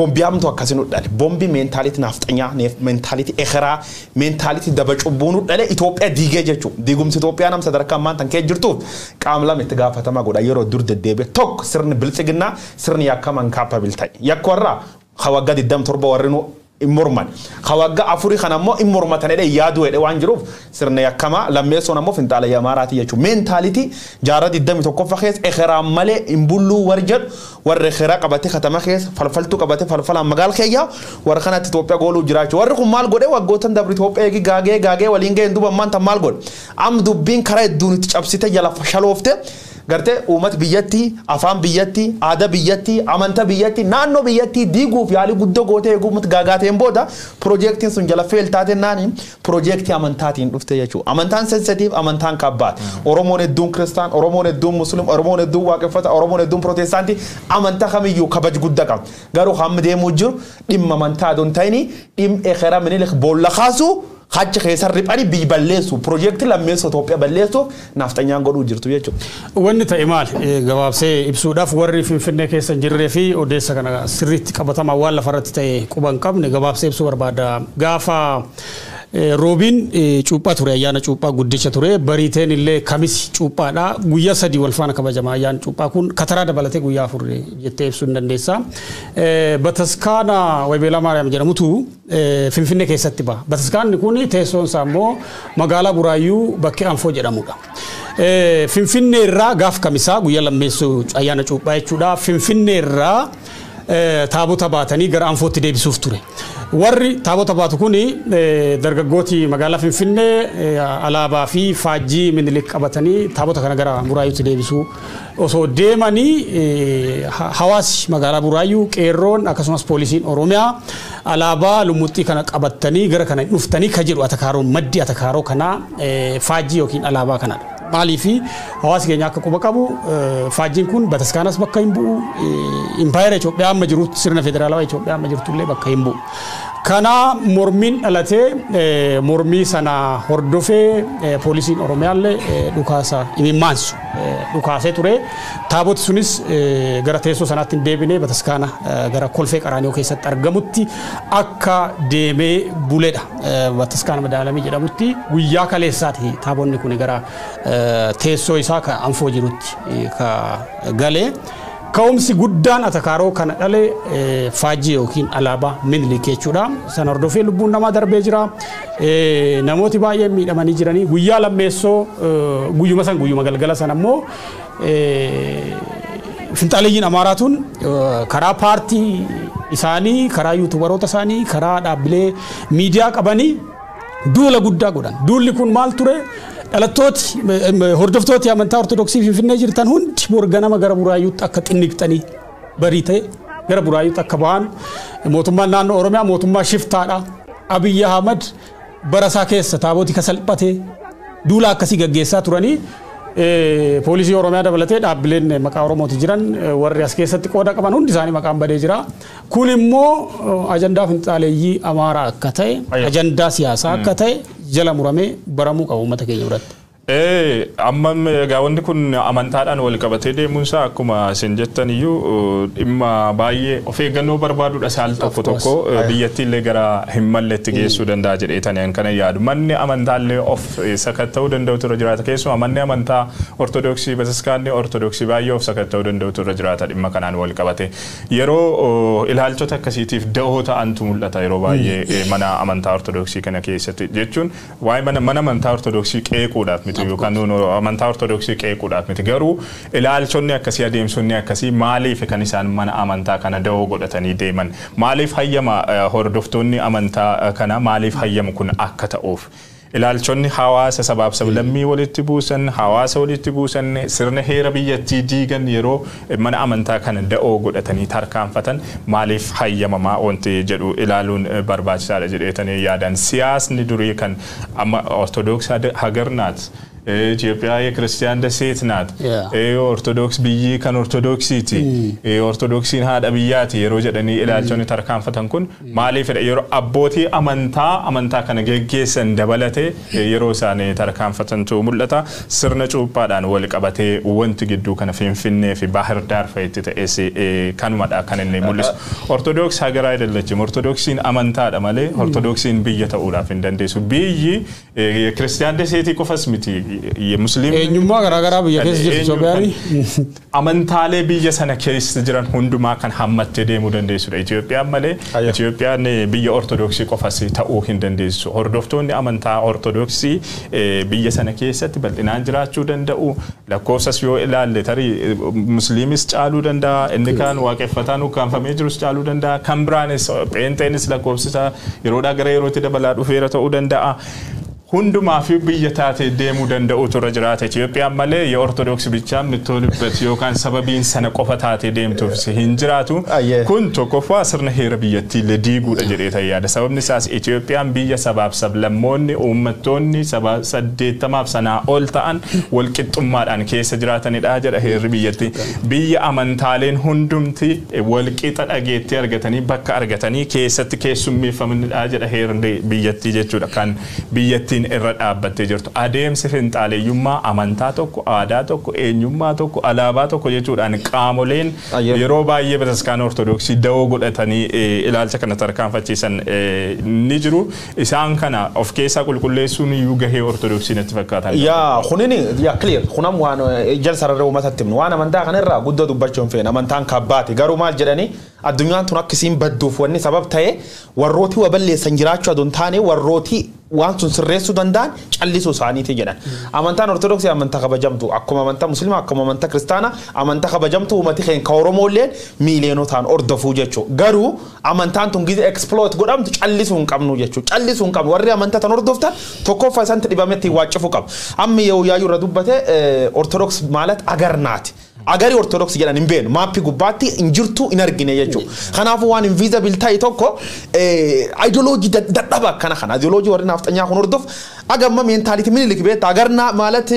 boombii hamtu akkasii dhale. Boombii mentaaliti nafxanyaa mentaaliti ekeraa mentaaliti daba cubbuun dhale Itoophiyaa diigee jechuudha. Diigumsi Itoophiyaa nam sadarkaa ammaan tan kee jirtuuf qaama lama itti gaafatama godha yeroo dur deddeebi'e tokko sirni bilchiginaa sirni yakkaman capable ta'e. Yakka warraa hawagga 27 warrinu immorman khawagga afuri khanammo immormatan ede yaadu ede wanjiruuf sirna yakama lammeesson ammo fintaala yamaraati yechu mentality jaarad iddami tokko fakhees ekhira male imbullu warjad warre khira qabate khatama khees falfaltu qabate falfala magal khayya war khanat Ethiopia golu jiraachu war khum mal gode wagotan dabri Ethiopia gi gaage walinge nduba man ta mal god am dubbin kara dunit cabsite yala fashalofte gartee uummata biyyatti afaan biyyatti aadaa biyyatti amantaa biyyatti naannoo biyyatti diiguuf yaali guddoo gootee eeguumatti gaagaateen booda piroojeektiin sun jala feel taatee naani piroojeektii amantaatiin dhufte jechuudha. Amantaan sensitiif amantaan kabbaat. Oromoon hedduun kiristaan, Oromoon hedduun musliim, Oromoon hedduun waaqeffata, Oromoon hedduun pirootestaantii amantaa kamiyyuu kabaj guddaa qaba. Garuu hamma deemuu jiru dhimma amantaa doon ta'ini dhimma ekeraa minilik boolla kaasu hacha keessa riphani biyya balleessu piroojeektii lammeessa Itoophiyaa balleessu nafxanyaan godhuu jirtu jechuudha. Wanni ta'e maal gabaabsee ibsuudhaaf warri Finfinnee keessa hin jirree fi odeessa kana sirriitti qabatamaa waan lafarratti ta'e quban qabne gabaabsee ibsuu barbaada. Gaafa Roobin cuuphaa ture ayyaana cuuphaa guddicha ture bariiteen illee kamisi cuuphaadha guyyaa sadii wal faana kabajama ayyaana cuuphaa kun kataraa dabalatee guyyaa afur jettee ibsuu dandeessa. Bataskaana Wabeelaa Maariyaam jedhamutu Finfinnee keessatti ba'a. Bataskaanni kun teessoon isaa immoo magaalaa Buraayyuu bakkee Anfoo jedhamudha. Finfinnee irraa gaaf kamisaa guyyaa lammeessuu ayyaana cuuphaa jechuudha. Finfinnee irraa taabota baatanii gara Anfootti deebisuuf ture. Warri taabota baatu kuni dargaggooti magaalaa Finfinnee alaabaa fi faajjii minilik qabatanii taabota kana gara Buraayyuutti deebisuu osoo deemanii hawaasi magaalaa Buraayyuu qeerroon akkasumas poolisiin Oromiyaa alaabaa lumuxxii kana qabatanii gara kana dhuftanii ka jedhu atakaaroon maddi atakaaroo kana faajjii yookiin alaabaa kanadha. Maaliifi hawaasi keenya akka quba qabu faajjiin kun bataskaanas bakka hin bu'u impaayera Itoophiyaa amma jirutti sirna federaalawaa Itoophiyaa amma jirtullee bakka hin bu'u. Kana mormiin dhalatee mormii sana hordofee poolisiin Oromiyaallee dhukaasa imimmaansu dhukaasee ture. Taaboti sunis gara teessoo sanaatti hin deebinee bataskaana gara kolfee qaraanioo keessatti argamutti akka deemee buledha. Bataskaana madaalamii jedhamutti guyyaa kaleessaati taabonni kun gara teessoo isaa ka Anfoo jirutti ka galee. Ka'umsi guddaan atakaaroo kana dhale faajjii yookiin alaabaa minilik jechuudha. Sana hordofee lubbuun namaa darbee jira. Namooti baay'een miidhamanii jiranii guyyaa lammeessoo guyyuma san guyyuma galgala sana immoo finxaaleeyyiin Amaaraatuun karaa paartii isaanii karaa yuutuubaroota isaanii karaa dhaabbilee miidiyaa qabanii duula guddaa godhan. Duulli kun maal ture? Dhalattooti hordoftooti amantaa ortodoksii Finfinnee jirtan hundi borganama gara Buraayyuutti akka xinniqxanii barii ta'e gara Buraayyuutti akka ba'an mootummaan naannoo Oromiyaa mootummaa shiftaadha. Abiyyi Ahmad barasaa keessa taabotii ka salphatee duula akkasii gaggeessaa turanii poolisii Oromiyaa dabalatee dhaabbileen maqaa Oromooti jiran warri as keessatti qooda qaban hundi isaanii maqaan badee jira. Kun immoo ajandaa finxaaleeyyii Amaaraa akka ta'e ajandaa siyaasaa akka ta'e jala muramee baramuu qabu uummata keenya biratti. Amma wanti kun amantaadhaan wal qabatee deemuunsaa akkuma isin jettan iyyuu dhimma baay'ee of eeggannoo barbaaduudha saal tokko tokko biyyattiillee gara hin malletti geessuu danda'a jedheetanii kana yaadu. Manni amantaallee of sakatta'uu danda'utu irra jiraata. Keessumaa manni amantaa ortodoksii bataskaanni ortodoksii baay'ee of sakatta'uu danda'utu irra jiraata dhimma kanaan wal qabate. Yeroo ilaalchota akkasiitiif da'oo ta'antu mul'ata yeroo baay'ee mana amantaa ortodoksii kana keessatti jechuun waa'ee mana amantaa ortodoksii qeequudhaaf yookaan amantaa ortodoksii qeequudhaaf miti garuu ilaalchonni akkasii adeemsonni akkasii maaliif kan isaan mana amantaa kana da'oo godhatanii deeman maaliif hayyama hordoftoonni amantaa kana maaliif hayyamu kun akka ta'uuf ilaalchonni hawaasa sabaaf sablammii walitti buusan hawaasa walitti buusan sirna heera biyyattii diigan yeroo mana amantaa kana da'oo godhatanii tarkaanfatan maaliif hayyamamaa wanti jedhu ilaaluun barbaachisaadha jedheetanii yaadan siyaasni durii kan amma ortodoks hagarnaat ኢትዮጵያ የክርስቲያን ደሴት ናት ኦርቶዶክስ ብይ ከን ኦርቶዶክሲቲ ኦርቶዶክሲን ሃዳ ብያቲ የሮ ጀደኒ ኢላልቾኒ ተርካንፈተን ኩን ማሊፍ የሮ አቦቲ አመንታ ከነ ገጌሰን ደበለቴ የሮ ሳኔ ተርካንፈተንቱ ሙለታ ስርነ ጩጳዳን ወልቀበቴ ወንት ግዱ ከነ ፊንፊኔ ፊ ባህር ዳር ፈይት ተኤሲ ካንማዳ ከነኔ ሙልስ ኦርቶዶክስ ሀገር አይደለችም ኦርቶዶክሲን አመንታ ደማለ ኦርቶዶክሲን ብየተ ኡላፍ እንደንደሱ ብይ የክርስቲያን ደሴት ኮፈስሚቲ የሙስሊም eenyummaa garaagaraa biyya keessa jirtu Itoophiyaani amantaalee biyya sana keessa jiran hundumaa kan hammattee deemuu dandeessudha Itoophiyaan malee Itoophiyaan biyya ortodoksii qofas ta'uu hin dandeessu hordoftoonni amantaa ortodoksii biyya sana keessatti bal'inaan jiraachuu danda'u lakkoofsas yoo ilaalle tarii musliimis caaluu danda'a inni kaan waaqeffataan ukkaanfamee jirus caaluu danda'a kan biraanis pheenxeenis lakkoofsisa yeroodhaa gara yerootti dabalaa dhufeera ta'uu danda'a hundumaa fi biyya taate deemuu danda'u turre jiraate Itoophiyaan malee yoo ortodoksii bichaa mittoolibbat yookaan sababiin sana qofa taate deemtuuf hin jiraatu kun tokkoffaa sirna heera biyyattii illee diiguudha jedhee yaada sababni isaas Itoophiyaan biyya sabaaf sablammoonni uummattoonni saba 80 sanaa ol ta'an wal qixxummaadhaan keessa jiraatanidha jedha heerri biyyattii biyya amantaaleen hundumti wal qixa dhageetti argatanii bakka argatanii keessatti keessummeeffamanidha jedha heerri biyyattii jechuudha kan biyyattii irra dhaabbattee jirtu adeemsi finxaaleeyyummaa amantaa tokko aadaa tokko eenyummaa tokko alaabaa tokko jechuudhaan qaamoleen yeroo baay'ee bataskaana ortodoksii da'oo godhatanii ilaalcha kana tarkaanfachiisan ni jiru isaan kana of keessaa qulqulleessuun iyyuu gahee ortodoksii natti fakkaatan yaa kunini yaa clear kunam waan jalsararra uummatatti waan amantaa kanarraa guddoo dubbachuun feena amantaan kabbaati garuu maal jedhanii addunyaan tun akkasiin badduuf wanni sabab ta'e warrooti waballeessan jiraachuu aduun taane warrooti waan sun sirreessuu danda'an callisuu isaaniiti jedhan amantaan ortodoksii amantaa kabajamtu akkuma amantaa musliimaa akkuma amantaa kiristaanaa amantaa kabajamtu uummati keenya ka Oromooleen miiliyonotaan ordofuu jechuudha garuu amantaan tun gize exploit godhamtu callisuu hin qabnu jechuudha callisuu hin qabnu warri amantaa tan ordoftan tokkoffaa isaan dhibametti waacifuu qabu amma yoo yaayuu irra dubbate ortodoks maalat agarnaati agari ortodoksii jedhan hin beenu maappi gubbaatti injirtu in argine jechuudha kanaafuu waan invisible ta'e tokko ideology dadhaba kana ideology warri naftanyaa kun hordof agamma mentality minilik beeta agarna maalat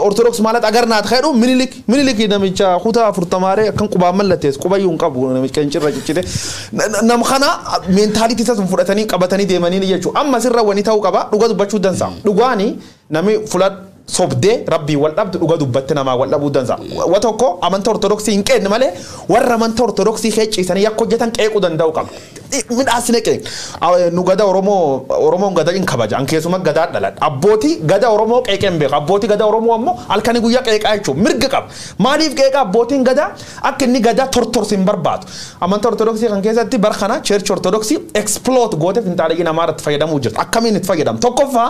ortodoks maalat agarnaat khayru minilik namicha khuta furtamaare kan quba mallatees qubayyuun qabu namicha kencirra ciccite nam khana mentality tasun fudatanii qabatanii deemanii jechuudha amma sirra wani ta'u qaba dhuga dubbachuu dansa dhugaani nami fulat sobde rabbi wal dhabdu dhuga dubbatte nama wal dhabu dansa watoko amanta ortodoksii hin qeenne malee warra amanta ortodoksii heeciisanii yakko jetan qeequu danda'u qaba midhaasine qeeq nu gada oromoon gada in kabaja an keessuma gada dhaladha abbooti gada oromoo qeeqeen beeka abbooti gada oromoo ammoo halkani guyyaa qeeqaa jechuun mirga qaba maaliif qeeqa abbootiin gada akka inni gada tortorsiin barbaadu amanta ortodoksii kan keessatti barkana church ortodoksii exploit goote finxaaleeyyii namaa irratti fayyadamuu jirti akkamiin itti fayyadamu tokkoffaa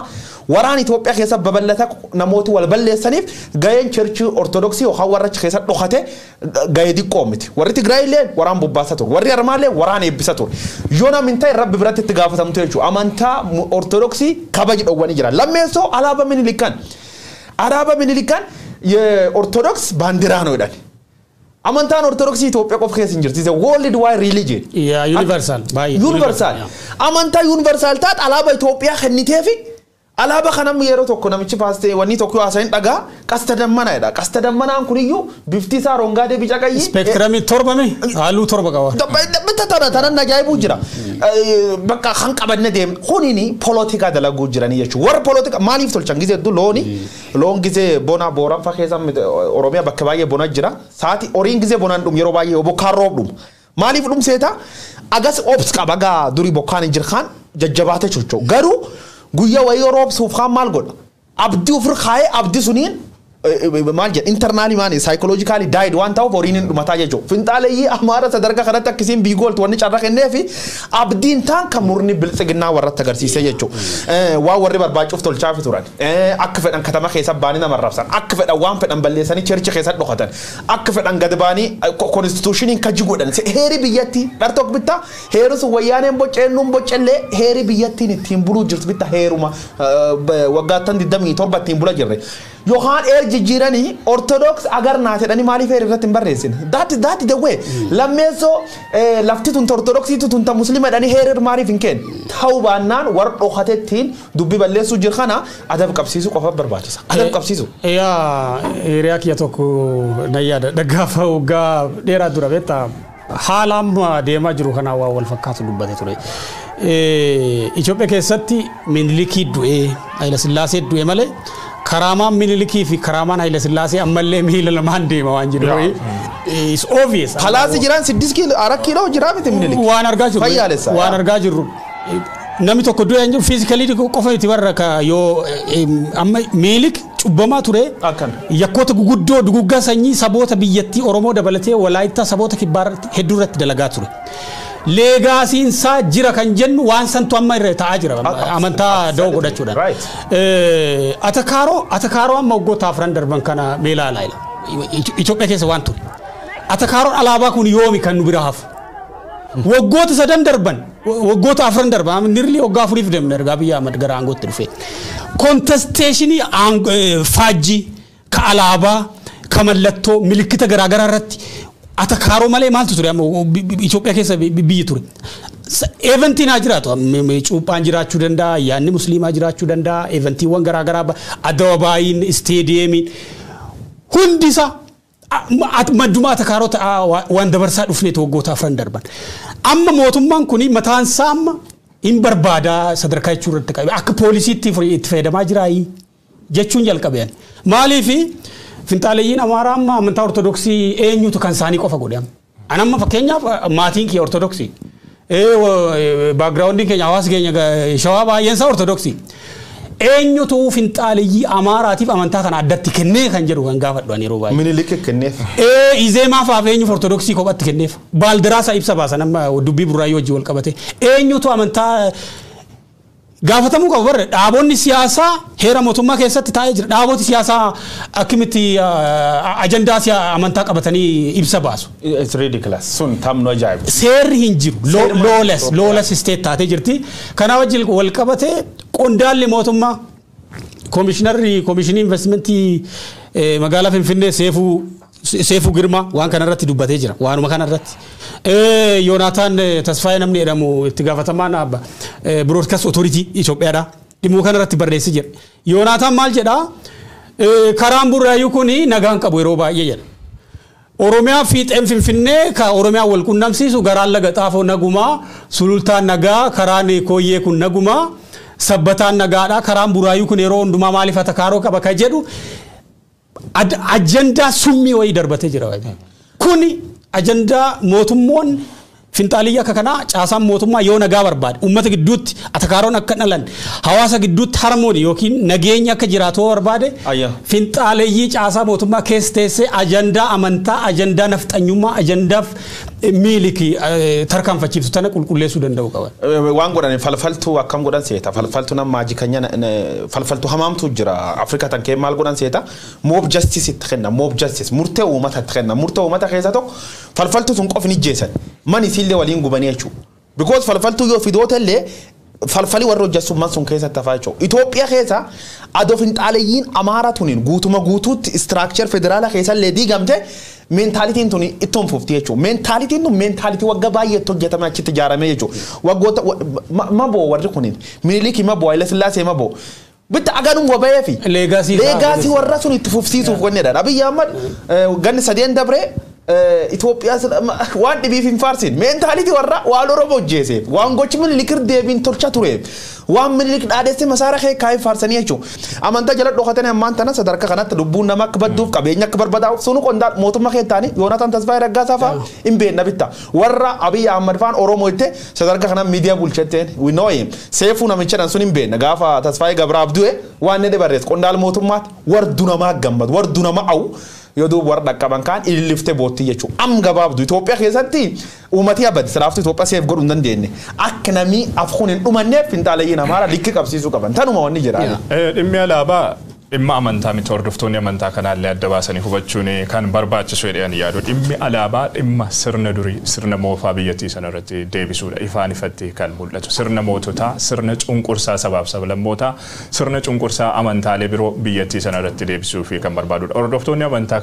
waraan Itoophiyaa keessa babal'ata namooti wal balleessaniif gayeen church ortodoksii yookaan warra keessa dhokate gayee diqqoo miti warri Tigraay illee waraan bobbaasa ture warri Harmaa illee waraan eebbisa ture yoona mintaa rabbi biratti itti gaafatamtu jechuudha amantaa ortodoksii kabaji dhowwanii jira lammeessoo alaaba minilikan ortodoks baandiraa no jedhan amantaan ortodoksii Itoophiyaa qofa keessa hin jirti is a worldwide religion universal amantaa universal taat alaaba Itoophiyaa kenniteefi alaaba kanam yeroo tokko namichi paaste wanni tokko haasayin dhagaa qasta dammanaadha qasta dammanaan kuniyyuu bifti isaa rongaadee bica qayyi spectrum torbame halluu torba qaba tanan ajaa'ibuu jira bakka kan qabanne deem kunini politika dalaguu jiranii jechuudha warra politika maaliif tolchan gizee hedduu loon gizee bona booran fa keessa Oromiyaa bakka baay'ee bona jira saati oriin gizee bonaan dhum yeroo baay'ee bokkaan roob dhum maaliif dhum seeta agas obs qabagaa durii bokkaan hin jirkaan jajjabaate chucho garuu guyya wayo rob sufkhan mal god abdi ufur khaye abdi sunin mal je internally man psychologically died one taw forin dumata jejo finxaleyi amara sadarka kharat akisin bigol wonni charra knefi abdin tan kamurni bilsigna warat tagarsiise jejo wa warri barbaacuf tolchaaf turan ak fedan katama khesa bani na marrafsan ak fedan wan fedan ballesani church khesa dokhatan ak fedan gadbani constitution in kajigodan heri biyati dartok bitta herus wayane bocenum bocelle heri biyati ni timbulu jirt bitta heruma wagatan didami torba timbula jirre yohan jijirani orthodox agar naate dani mali fer irratti barreessin that the way lameso lafti tun orthodoxi tun ta muslima dani herer mari finken tawbanan war dhoxatettin dubbi ballesu jirkhana adab qabsisu qofa barbaachisa adab qabsisu ya riyak yatoko nayada dagafa uga dera durabeta halam deema jiru kana waa wal fakkaatu dubbate ture Ethiopia keessatti miniliki du'e Haile Sillaasee du'e malee karama miniliki fi karama Haile Sillaasee ammallee miila lamaan deema waan jiru is obvious khalaas jiran 6 kilo 4 kilo jira miti miniliki waan argaa jiru nami tokko du'e anju physically qofa itti warra ka yo amma milik cubbama ture yakkoota guguddoo duguggaa sanyii saboota biyyattii Oromoo dabalatee Walaayittaa saboota kibbaar hedduu irratti dalagaa ture legaasiin saa jira kan jennu waan santu amma irra ta'aa jira amantaa da'oo godhachuudhaan atakaaroo amma waggoota afran darban kana meelaa laayila Itoophiyaa keessa waan ture atakaaroon alaabaa kun yoomi kan nu bira hafu waggoota sadan darban waggoota afran darba nirli waggaa afuriif deemne ergaa biyya Ahmad gara aangootti dhufe contestationii faajjii ka alaabaa ka mallattoo milikkita garaagaraa irratti atakaaroo malee maaltu ture Itoophiyaa keessa biyyi ture eventiin haa jiraatu cuuphaan jiraachuu danda'a yaanni musliimaa jiraachuu danda'a eventiiwwan garaagaraa adawabaayiin isteediyeemiin hundisa madduma atakaaroo waan dabarsaa dhufneet waggoota afran darban amma mootummaan kuni mataan isaa amma in barbaada sadarkaa jechuu irratti qabe akka poolisiitti itti fayyadamaa jiraayi jechuun jalqabeen maaliif finxaaleeyyiin amaaraa amma amantaa ortodoksii eenyutu kan isaanii qofa godhan anamma fakkeenyaaf maatiin kee ortodoksii backgroundin keenya hawaasa keenya shawaa baay'een isaa ortodoksii eenyutu finxaaleeyyii amaaraatiif amantaa kana addatti kennee kan jedhu kan gaafadhu yeroo baay'ee Minilik kenneef izeemaaf eenyu ortodoksii kophatti kenneef baaldiraasa ibsa baasan amma dubbii burraayii wajjin wal qabate eenyutu amantaa gaafatamuu qabu barre dhaabonni siyaasaa heera mootummaa keessatti taa'ee jira dhaaboti siyaasaa akkamitti ajandaa amantaa qabatanii ibsa baasu it's ridiculous sun tamno ajaa'ib seerri hin jiru lawless state taatee jirti kana wajjin wal qabate qondaalli mootummaa komishinii investimentii magaalaa Finfinnee Seefuu Girmaa waan kana irratti dubbatee jira waanuma kana irratti Yoonaataan Tasfaayee namni jedhamu itti gaafatamaan abba broadcast authority Itoophiyaadha dhimmoo kana irratti barreessee jira Yoonaataan maal jedha karaan burraayyuu kuni nagaan qabu yeroo baay'ee jedha Oromiyaa fiixeen Finfinnee ka Oromiyaa wal qunnamsiisu garaan laga xaafoo nagumaa sulultaan nagaa karaan kooyyee kun nagumaa sabbataan nagaadha karaan burraayyuu kun yeroo hundumaa maaliif atakaaroo qaba ka jedhu agenda summii wayii darbatee jira kuni agenda mootummoon finxaaliyya akka kana caasaan mootummaa yoo nagaa barbaade ummata gidduutti atakaaroon akka dhalan hawaasa gidduutti harmooni yookiin nageenya akka jiraatu barbaade finxaaleeyyii caasaa mootummaa keessa teessee ajandaa amantaa ajandaa nafxanyummaa ajandaaf miiliki tarkaanfachiiftu tana qulqulleessuu danda'u qaba waan godhan falfaltu akkam godhan seeta falfaltu nama maajikanya falfaltu hamaamtu jira Afrika tan kee maal godhan seeta mob justice itti kenna mob justice murtee uummata itti kenna murtee uummata keessa tokko falfaltu sun qofni jeesan mani sillee waliin gubanii jechuudha because falfaltu yoo fidoota illee falfali warra hojjeessummaan sun keessatti hafaa jechuudha Itoophiyaa keessa adoo finxaaleeyyiin Amaaraa tuniin guutuma guutuutti structure federaala keessa illee diigamte mentalitiin tuni ittoon fufti jechuudha mentalitiin tun mentalitii wagga baay'eetti hojjetame achitti ijaaramee jechuudha waggoota maboo warri kuniin Minilikii maboo Haile Sillaasee maboo bitta aganum wabayee fi leegaasii warra sun itti fufsiisuuf gonnedha Abiyyi Ahmad ganni sadeen dabree Itoophiyaa waan dhibiif hin faarsin mentalitii warra waan Oromoo hojjeeseef waan gochi Minilikir deebiin tolcha tureef waan Minilik dhaadheessee masaara kee kaayee faarsanii jechuudha amantaa jala dhokatanii ammaan tana sadarkaa kanatti lubbuun nama akka badduuf qabeenya akka barbadaa'uuf sunu qondaal mootummaa keettaanii Yoonaataan Tasfaayee Raggaasaa fa'aa hin beekna bitta warra Abiyyi Ahmad fa'aan Oromoo itti sadarkaa kana miidiyaa bulchatteen we know him seefuu namicha sun hin beekna gaafa Tasfaayee Gabraaf du'e waan ne dabarrees qondaal mootummaatti wardu namaa gammadu wardu nama awu yodu warda qaban kan ilifte botti jechu am gabaabdu Itoophiyaa keessatti ummati abad siraaftu Itoophiyaa seef godhun dandeenne akka nami afxunin dhumanne finxaaleeyyiin Amaaraa likki qabsiisuu qaban tanuma wanni jira dhimmi alaabaa dhimma amantaa miti hordoftoonni amantaa kanaallee adda baasanii hubachuun kan barbaachisu jedhanii yaadu dhimmi alaabaa dhimma sirna durii sirna moofaa biyyattii sanarratti deebisuudha ifaan ifatti kan mul'atu sirna moototaa sirna cunqursaa sabaaf sablammootaa sirna cunqursaa amantaalee biroo biyyattii sanarratti deebisuu fi kan barbaadudha hordoftoonni amantaa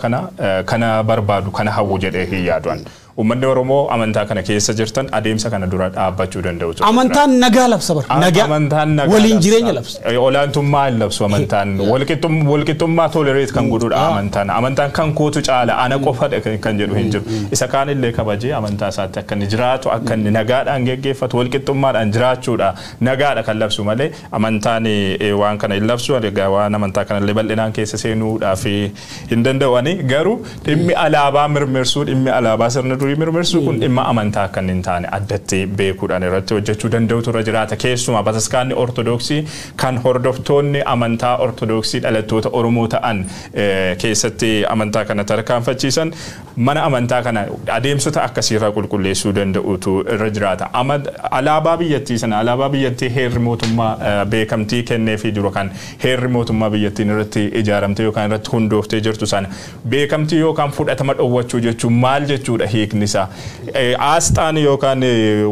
kana barbaadu kana hawwu jedhee hin yaaduan ummanni Oromoo amantaa kana keessa jirtan adeemsa kana dura dhaabbachuu danda'u amantaan nagaa labsa bar nagaa waliin jireenya labsa olaantummaa labsu amantaan walqixxummaa tolerate kan godhudha amantaan kan kootu caala ana qofa kan jedhu hin jiru isa kaan illee kabajee amantaa isaatti akka inni jiraatu akka inni nagaadhaan geggeeffatu walqixxummaadhaan jiraachuudha nagaadha kan labsu malee amantaan waan kana hin labsu waan amantaa kana illee bal'inaan keessa seenuudhaaf hin danda'ani garuu dhimmi alaabaa mirmirsuu dhimmi alaabaa sirna durii mirmirsuu kun dhimma amantaa kan hin taane addatti beekuudhaan irratti hojjechuu danda'utu irra jiraata keessumaa bataskaanni ortodoksii kan hordoftoonni amantaa ortodoksii dhalattoota Oromoo ta'an keessatti amantaa kana tarkaanfachiisan mana amantaa kana adeemsota akkasiirraa qulqulleessuu danda'utu irra jiraata alaabaa biyyattii sana alaabaa biyyattii heerri mootummaa beekamtii kenneefii jiru kan heerri mootummaa biyyattiin irratti ijaaramte yookaan irratti hundooftee jirtu sana beekamtii yookaan fudhatama dhowwachuu jechuun maal jechuudha hiiknisa asxaan yookaan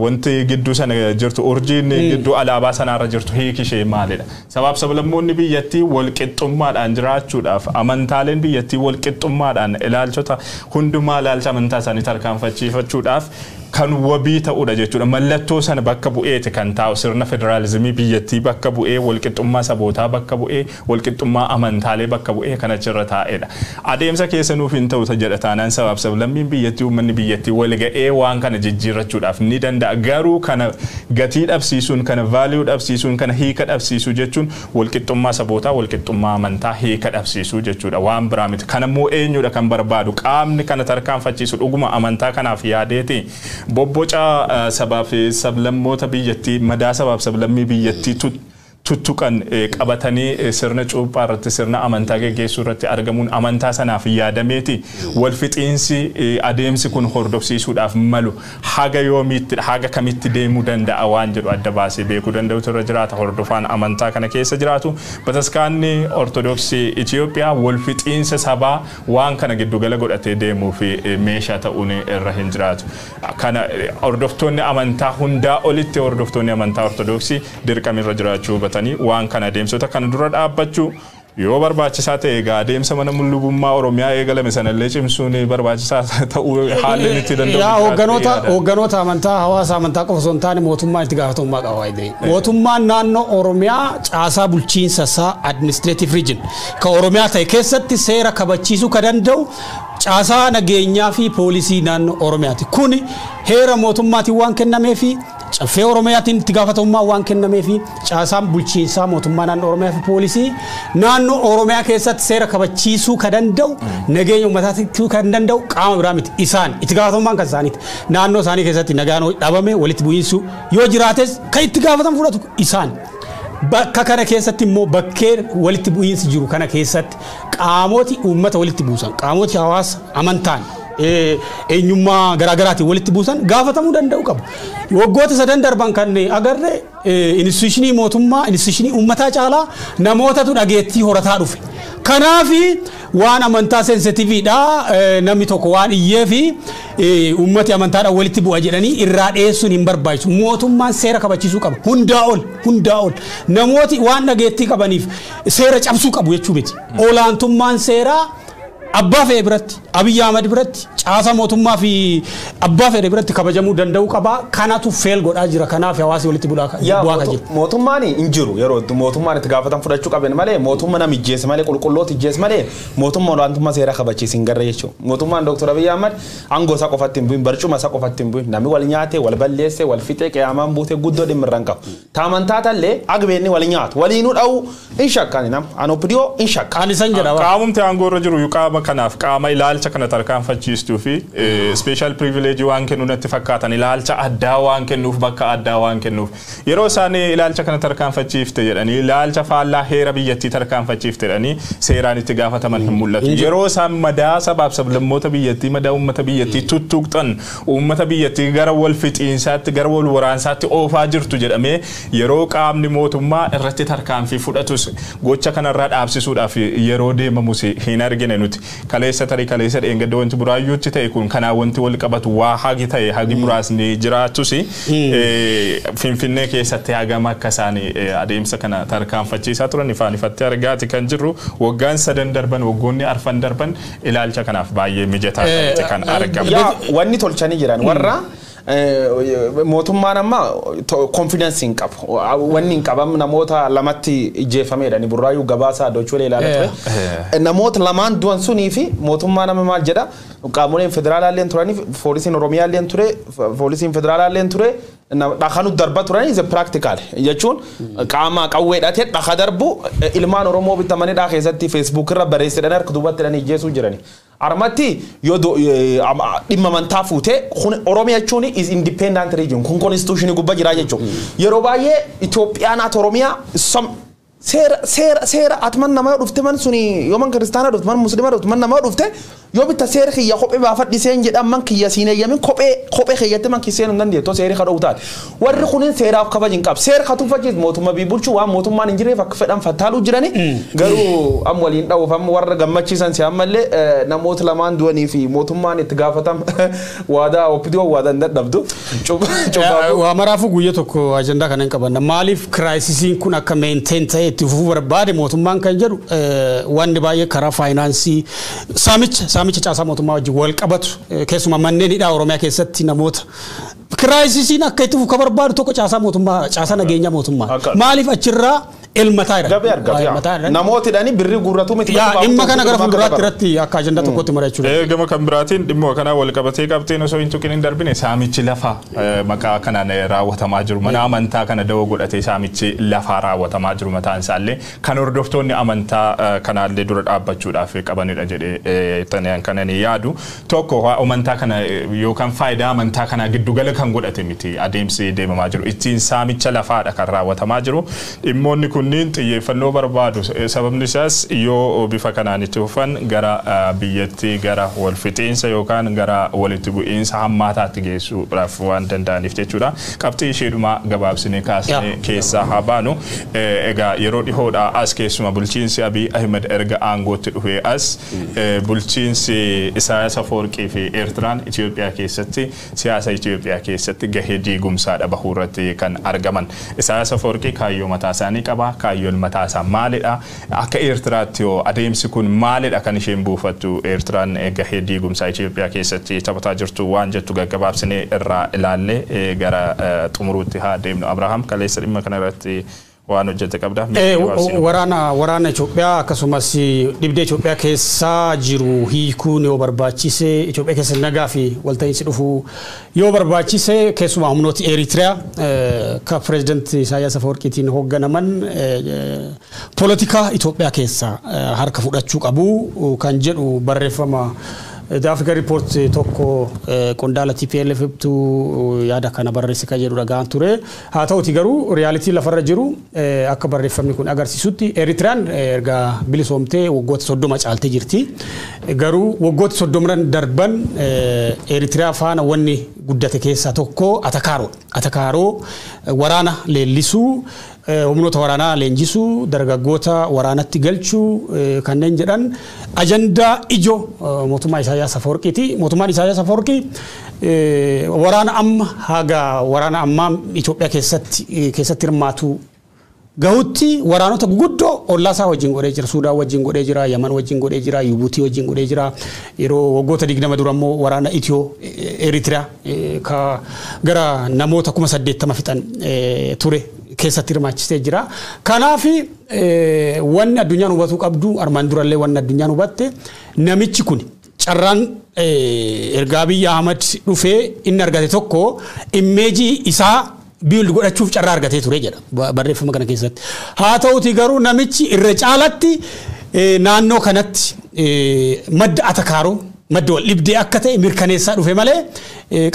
wanti gidduu sana jirtu urjiin gidduu alaabaa sanarra jirtu hiikishee maalidha sabab sablammoonni biyyattii wal qixxummaadhaan jiraachuudhaaf amantaaleen biyyattii wal qixxummaadhaan ilaalchota hundumaa ilaalcha amantaa isaanii tarkaanfachiifachuudhaaf kan wabii ta'uudha jechuudha mallattoo sana bakka bu'eeti kan taa'u sirna federaalizimii biyyattii bakka bu'ee walqixxummaa sabootaa bakka bu'ee walqixxummaa amantaalee bakka bu'ee kan achirra taa'edha adeemsa keessa nuuf hin ta'u jedha taanaan sabab sablammiin biyyattii uummanni biyyattii wal ga'ee waan kana jijjiirrachuudhaaf ni danda'a garuu kana gatii dhabsiisuun kana vaaliyuu dhabsiisuun kana hiika dhabsiisuu jechuun walqixxummaa sabootaa walqixxummaa amantaa hiika dhabsiisuu jechuudha waan biraa miti kanammoo eenyudha kan barbaadu qaamni kana tarkaanfachiisu dhuguma amantaa kanaaf yaadeeti bobboca sabab sablammoota biyyattii madaa sabab sablammii biyyattii tuttuqan qabatanii sirna cuuphaa irratti sirna amantaa geggeessuu irratti argamuun amantaa sanaaf yaadameeti wal fixiinsi adeemsi kun hordofsiisuudhaaf malu haga yoomiitti haga kamitti deemuu danda'a waan jedhu adda baasee beekuu danda'utu irra jiraata hordofaan amantaa kana keessa jiraatu bataskaanni ortodoksii Itoophiyaa wal fixiinsa sabaa waan kana giddugala godhatee deemuu fi meeshaa ta'uun irra hin jiraatu kana hordoftoonni amantaa hundaa olitti hordoftoonni amantaa ortodoksii dirqamirra jiraachuu waan kana adeemsota kana dura dhaabbachuu yoo barbaachisaa ta'e adeemsa mana mul'ubummaa Oromiyaa eegalame sanallee cimsuun barbaachisaa ta'uu haalli itti danda'u yaa hogganoota amantaa hawaasa amantaa qofa osoo hin taane mootummaan itti gaafatamummaa qaba waayidee mootummaan naannoo Oromiyaa caasaa bulchiinsa isaa administrative region ka Oromiyaa ta'e keessatti seera kabachiisuu ka danda'u caasaa nageenyaa fi poolisii naannoo Oromiyaati kun heera mootummaatiin waan kennameefi caffee Oromiyaatiin itti gaafatamummaa waan kennameefi caasaan bulchiinsaa mootummaa naannoo Oromiyaa fi poolisii naannoo Oromiyaa keessatti seera kabachiisuu ka danda'u nageenya uummataatiif kan danda'u qaama biraa miti isaan itti gaafatamummaan kan isaaniiti naannoo isaanii keessatti nagaan dhabame walitti bu'iinsu yoo jiraates kan itti gaafatamu fudhatu isaan bakka kana keessatti immoo bakkee walitti bu'iinsi jiru kana keessatti qaamoti uummata walitti buusan qaamoti hawaasa amantaan eenyummaa garaagaraatiin walitti buusan gaafatamuu danda'u qabu. Waggoota sadan darban kan agarre institutionii mootummaa institutionii uummataa caalaa namootatu dhageettii horataa dhufe. Kanaafi waan amantaa sensitiviidha namni tokko waan iyyee fi uummati amantaadhaan walitti bu'a jedhanii irraa dheessuun hin barbaachisu. Mootummaan seera kabachiisuu qaba. Hundaa ol namooti waan dhageettii qabaniif seera cabsuu qabu jechuu miti. Olaantummaan seeraa abbaa fedhe biratti Abiy Ahmed biratti caasa mootummaa fi abbaa fedhe biratti kabajamuu danda'u qaba kanatu fail godhaa jira kanaaf hawaasi walitti bu'aa ka jiru mootummaan hin jiru yeroo mootummaan itti gaafatan fudhachuu qaban malee mootummaa nama ijjees malee qulqullooti ijjees malee mootummaa olaantummaa seera kabachiisin garra jechuudha mootummaan Dr. Abiy Ahmed aangoo isaa qofatti hin bu'in barcuma isaa qofatti hin bu'in namni wal nyaate wal balleesse wal fixee qiyaamaan buute guddoo dhimmirran qabu taamantaataallee agbeenni wal nyaatu waliinuu dha'u hin shakkaan nam anopidiyoo hin shakkaan isan jedha qaamumti aangoo irra jiru qaama kanaaf qaama ilaalcha kana tarkaanfachiistuu fi special privilege waan kennu natti fakkaatan ilaalcha addaa waan kennuuf bakka addaa waan kennuuf yeroo isaan ilaalcha kana tarkaanfachiifte jedhanii ilaalcha faallaa heera biyyattii tarkaanfachiifte jedhanii seeraan itti gaafataman hin mul'atu yeroo isaan madaa sabaaf sablammoota biyyattii madaa uummata biyyattii tuttuqxan uummata biyyattii gara wal fixiinsaatti gara wal waraansaatti oofaa jirtu jedhamee yeroo qaamni mootummaa irratti tarkaanfii fudhatus gocha kanarraa dhaabsisuudhaaf yeroo deemamus hin argine nuti kaleessa tarii kaleessa dheengadda wanti buraayyuutti ta'e kun kanaa wanti wal qabatu waa hagi ta'e hagi muraasni jiraatus Finfinnee keessatti hagama akka isaan adeemsa kana tarkaanfachiisaa turan ifaan ifatti argaati kan jirru waggaan sadan darban waggoonni arfan darban ilaalcha kanaaf baay'ee mijataa ta'e kan argamu wanni tolchanii jiran warra mootummaan amma confidence hin qabu wanni hin qabam namoota lamatti ijjeefameedha ni burraayyuu gabaasaa dochuulee ilaalatu namoota lamaan du'an sunii fi mootummaan amma maal jedha qaamoleen federaalaalleen turanii poolisiin oromiyaalleen ture poolisiin federaalaalleen ture dhaqanu darba turanii is practical jechuun qaama qawweedhaatee dhaqa darbu ilmaan oromoo bitamanii dhaa keessatti Facebook irra barreessedhan harka duubatti dhan ijjeesuu jirani armatti yoo dhimma amantaa fuutee oromiyaa jechuun is independent region kun constitution gubba jiraa jechuun yeroo baay'ee Itoophiyaan at oromiyaa seera atman nama dhufte man suni yoo man kiristaana dhufte man muslima dhufte man nama dhufte yoo bitta seera kiyya kophee baafadhi seen jedhan man kiyya siinee yamin kophee kiyyatti man kiseen hundan deettoo seeri ka dhowtaan warri kunin seeraaf kabajin qab seera ka tufachiis mootummaa biibulchuu waan mootummaan hin jireef akka fedhan fattaaluu jirani garuu am waliin dhawufam warra gammachiisan si ammallee namoota lamaan du'anii fi mootummaan itti gaafatam waadaa opidoo waadaa hin dadhabdu waa maraafu guyya tokko ajandaa kana hin qabanna maaliif kiraayisiin kun akka maintain ta'e itti fufuu barbaade mootummaan kan jedhu wanni baay'ee karaa faayinaansii saamicha caasaa mootummaa wajjin wal qabatu keessumaa manneen hidhaa Oromiyaa keessatti namoota kiraayisiin akka itti fufuu barbaadu tokko caasaa mootummaa caasaa nageenyaa mootummaa maaliif achirraa elmataa irra namooti dhani birri gurratu miti dhimma kana gara fuulduraatti irratti akka ajandaa tokkotti mari'achuudha. Gama kan biraatiin dhimma kana wal qabatee qabxeen osoo hin tuqin hin darbine saamichi lafaa maqaa kanaan raawwatamaa jiru mana amantaa kana dawoo godhatee saamichi lafaa raawwatamaa jiru mataan isaallee kan hordoftoonni amantaa kanaallee dura dhaabbachuudhaaf qabanidha jedhee taneen kanan yaadu tokko amantaa kana yookaan faayidaa amantaa kana giddugala kan godhate miti adeemsi deemamaa jiru ittiin saamicha lafaadha kan raawwatamaa jiru dhimmoonni kunniin xiyyeeffannoo barbaadu sababni isaas yoo bifa kanaan itti fufan gara biyyattii gara wal fixeensa yookaan gara walitti bu'iinsa hammaataatti geessuudhaaf waan danda'aniif jechuudha qabxii isheedhuma gabaabsinee kaasnee keessaa haa baanu egaa yeroo dhihoodhaa as keessuma bulchiinsi Abiy Ahmed erga aangootti dhufee as bulchiinsi Isaayyaas Afwerqii fi Eertiraan Itoophiyaa keessatti siyaasa Itoophiyaa keessatti gahee diigumsaadha bahuurratti kan argaman Isaayyaas Afwerqii kaayyoo mataa isaanii qaba kaayyoon mataa isaa maalidha akka Eertiraatti yoo adeemsi kun maalidha kan isheen buufattu Eertiraan gahee diigumsaa Itoophiyaa keessatti taphataa jirtu waan jettu gaggabaabsinee irraa ilaalle gara xumuruutti haa deemnu Abrahaam kaleessa dhimma kana irratti waan hojjete qabda waraana Itoophiyaa akkasumas dhibdee Itoophiyaa keessa jiru hiikuun yoo barbaachise Itoophiyaa keessa nagaa fi walta'iinsi dhufu yoo barbaachise keessumaa humnooti Eritrea ka president Isaayyaas Afwerqiitiin hoogganaman politika Itoophiyaa keessa harka fudhachuu qabu kan jedhu barreeffama The Africa Report tokko qondaala TPLF tu yaada kana barreesse kan jedhu dhagaan ture haa ta'uti garuu reality lafarra jiru akka barreeffamni kun agarsiisutti Eritrean erga bilisoomtee waggoota 30 caaltee jirti garuu waggoota 30 darban Eritrea faana wanni guddate keessaa tokko atakaaroo waraana leellisuu humnoota waraanaa leenjisuu dargaggoota waraanatti galchuu kanneen jedhan ajandaa ijoo mootummaa Isaayyaas Afwerqiiti mootummaan Isaayyaas Afwerqii waraana amma Itoophiyaa keessatti hirmaatu gahutti waraanota guguddoo ollaasaa wajjin godhee jira Suudaan wajjin godhee jira Yaman wajjin godhee jira Yubuutii wajjin godhee jira yeroo waggoota 20 dura immoo waraana Eritrea ka gara namoota 80 fixan ture keessatti hirmaachisee jira kanaaf wanni addunyaan hubatuu qabdu armaan durallee wanni addunyaan hubatte namichi kun carraan erga Abiy Ahmed dhufee inni argate tokko imeejii isaa biild godhachuuf carraa argatee ture jedha barreeffama kana keessatti haa ta'uti garuu namichi irra caalatti naannoo kanatti madda atakaaroo madda wal dhibdee akka ta'e mirkaneessaa dhufe malee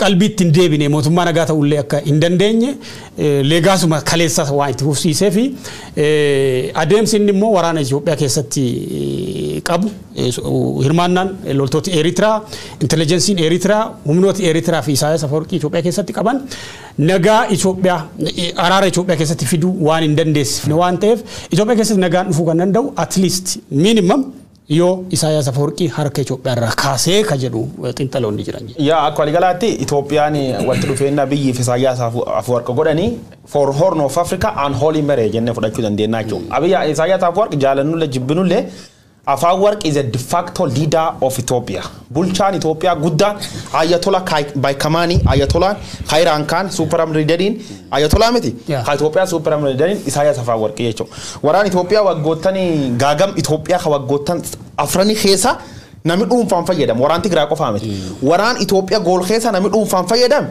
qalbiitti hin deebine mootummaa nagaa ta'ullee akka hin dandeenye leegaasuma kaleessa waan itti fufsiisee fi adeemsi inni immoo waraana Itoophiyaa keessatti qabu hirmaannaan loltoota Eritrea intelligensiin Eritrea humnooti Eritrea fi Isaayyaas Afwerqii Itoophiyaa keessatti qaban nagaa Itoophiyaa araara Itoophiyaa keessatti fiduu waan hin dandeessifne waan ta'eef Itoophiyaa keessatti nagaan dhufuu kan danda'u at least minimum yoo Isaayyaas Afwerqii harka Itoophiyaa irraa kaasee ka jedhu xinxaloonni jiran. Yaa akka waliigalaatti Itoophiyaan walitti dhufeenya biyyi fi Isaayyaas Afwerqii godhanii for Horn of Africa and Holy Mary jennee fudhachuu dandeenya jechuudha. Abiy Isaayyaas Afwerqii jaalannullee jibbinullee Afwerqii is a de facto leader of Ethiopia. Bulchaan Ethiopia guddaan Ayatollah Baykamani, Ayatollah Khairan Khan, Supreme Leaderin, Ayatollah miti. Ka Ethiopia Supreme Leaderin Isaayyaas Afwerqii jechuudha. Waraan Ethiopia waggootanii gaagam Ethiopia ka waggootan afranii keessa namni dhuunfaan fayyadam waraan Tigraa qofaa miti. Waraan Ethiopia gool keessa namni dhuunfaan fayyadam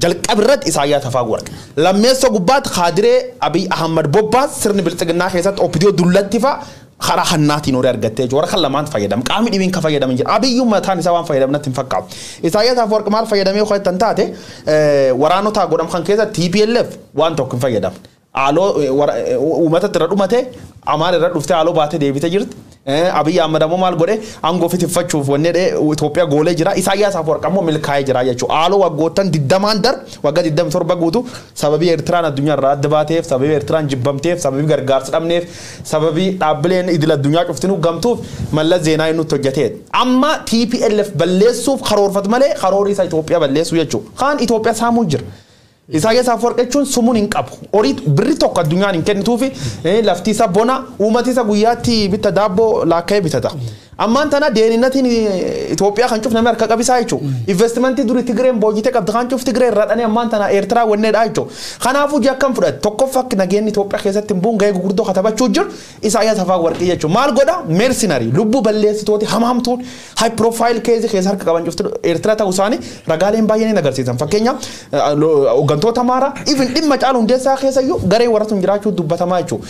jalqabirratti Isaayyaas Afwerqii. Lammeessa gubbaatti Khaadiree Abiy Ahmed Bobbaas sirni bilxiginnaa keessatti opidiyoo dullatti fa'a خرا خناتي نور أرجعته جوار خلا ما نفيدم كامل يبين كفيدم إنجيل أبي يوم ما ثاني سوام فيدم نتفقع إسرائيل أفورك مال فيدم يخوي تنتاته ورانو تا قدام خان كذا TPLF وان توكن فيدم haaloo uummata irra dhumate Amaar irra dhuftee haaloo baatee deebitee jirti. Abiy Ahmed ammoo maal godhe aangoo fitifachuuf wanne Itoophiyaa goolee jira. Isaayyaas Afwerqi ammoo milkaa'ee jira jechuudha. Haaloo waggoottan 20 dar waggaa 27 guutu sababii Eertiraan addunyaa irraa adda baateef sababii Eertiraan jibbamteef sababii gargaarsa dhabneef sababii dhaabbileen idil addunyaa cuftinuu gamtuuf Mallas Zeenaawii nutti hojjetee. Amma TPLF balleessuuf karoorfatu malee karoorri isaa Itoophiyaa balleessuu jechuudha. Kaan Itoophiyaa saamuu jira. Isaayyaas Afwerqi jechuun sumuun hin qabu. Horii birri tokko addunyaan hin kennituufi lafti isa bona uummati isa guyyaatti bitta daabboo laakka'ee bitata. Ammaan tana deeninnatiin Itoophiyaa kan cufname harka qabisaa jechuudha. Investimentii durii Tigreen boojitee qabdi kan cuf Tigreen radhanii ammaan tana Eertiraa wanneedha jechuudha. Kanaafuu jakkan fudhate tokkoffaa akka nageenyi Itoophiyaa keessatti hin bu'uun gahee gurguddoo katabachuu jiru Isaayyaas Afwerqi jechuudha. Maal godha mercenarii lubbuu balleessitooti hamamtuun high profile keessa harka qaban cufti Eertiraa ta'uu isaanii ragaaleen baay'een hin agarsiisan. Fakkeenyaaf hooggantoota Amaaraa even dhimma caalu hundeessaa keessayyuu garee warra sun jiraachuu dubbatamaa jechuudha.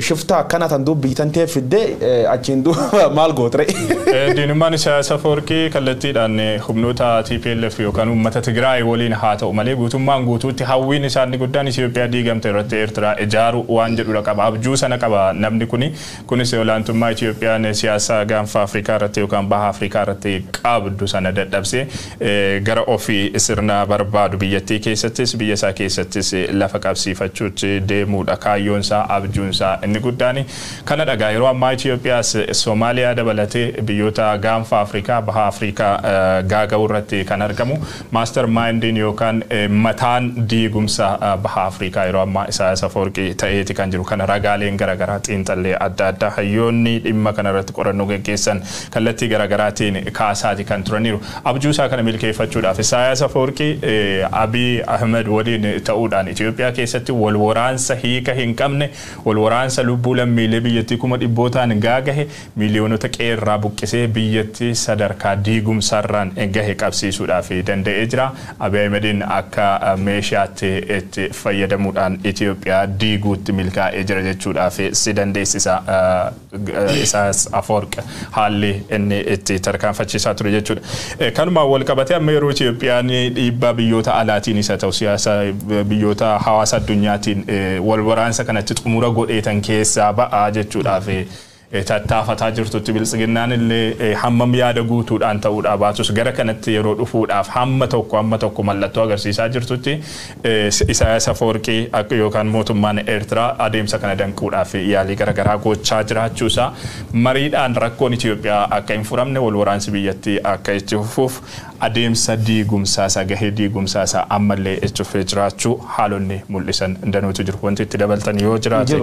Shifta akkana tan dubbii tan ta'e fiddee achiin maal gootre. Diinummaan Isaayyaas Afwerqi kallattiidhaan humnoota TPLF yookaan uummata Tigraay waliin haa ta'u malee guutummaan guutuutti hawwiin isaanii guddaan Itoophiyaa diigamte irratti Eertiraa ijaaru waan jedhudha qaba. Abjuu sana qaba namni kunis olaantummaa Itoophiyaan siyaasa gaanfa Afrikaa irratti yookaan baha Afrikaa irratti qabdu sana dadhabsee gara ofii sirna barbaadu biyyattii keessattis biyya isaa keessattis lafa qabsiifachuutti deemuudha kaayyoon abjuun isaa inni guddaan kana dhagaa yeroo ammaa Itoophiyaas Soomaaliyaa dabalatee biyyoota gaanfa Afrikaa baha Afrikaa gaaga'uu irratti kan argamu master mindiin yookaan mataan diigumsa baha Afrikaa yeroo ammaa Isaayyaas Afwerqi ta'eeti kan jiru kana ragaaleen garagaraa xiinxallee adda addaa hayyoonni dhimma kana irratti qorannoo gaggeessan kallattii garagaraatiin kaasaati kan turaniiru abjuu isaa kana milkeeffachuudhaaf Isaayyaas Afwerqi Abiy Ahmed waliin ta'uudhaan Itoophiyaa keessatti wal waraansa hiika hin qabne wal waraansa lubbuu lammiilee biyyattii kuma dhibbootaan gaagahe miliyoonota qeerraa buqqisee biyyattii sadarkaa diigumsaarraan gahe qabsiisuudhaaf danda'ee jira. Abiy Ahmediin akka meeshaatti itti fayyadamuudhaan Itoophiyaa diiguutti milkaa'ee jira jechuudhaaf si dandeessisa Isaayyaas Afwerqi haalli inni itti tarkaanfachiisaa ture jechuudha. Kanuma wal qabatee amma yeroo Itoophiyaan dhiibbaa biyyoota alaatiin isa ta'u siyaasa biyyoota hawaasa addunyaatiin wal waraansa kanatti xumura godheetan keessaa ba'aa jechuudhaaf tattaafataa jirtutti biltsiginnaan illee hammam yaada guutuudhaan ta'uudhaa baatus gara kanatti yeroo dhufuudhaaf hamma tokko mallattoo agarsiisaa jirtutti Isaayyaas Afwerqi yookaan mootummaan Eertiraa adeemsa kana danquudhaaf yaalii garagaraa gochaa jiraachuusaa mariidhaan rakkoon Itoophiyaa akka hin furamne wal waraansi biyyattii akka itti fufuuf adeemsa diigumsaasaa gahee diigumsaasaa ammallee itti fufee jiraachuu haalonni mul'isan danuutu jiru wanti itti dabaltan yoo jiraate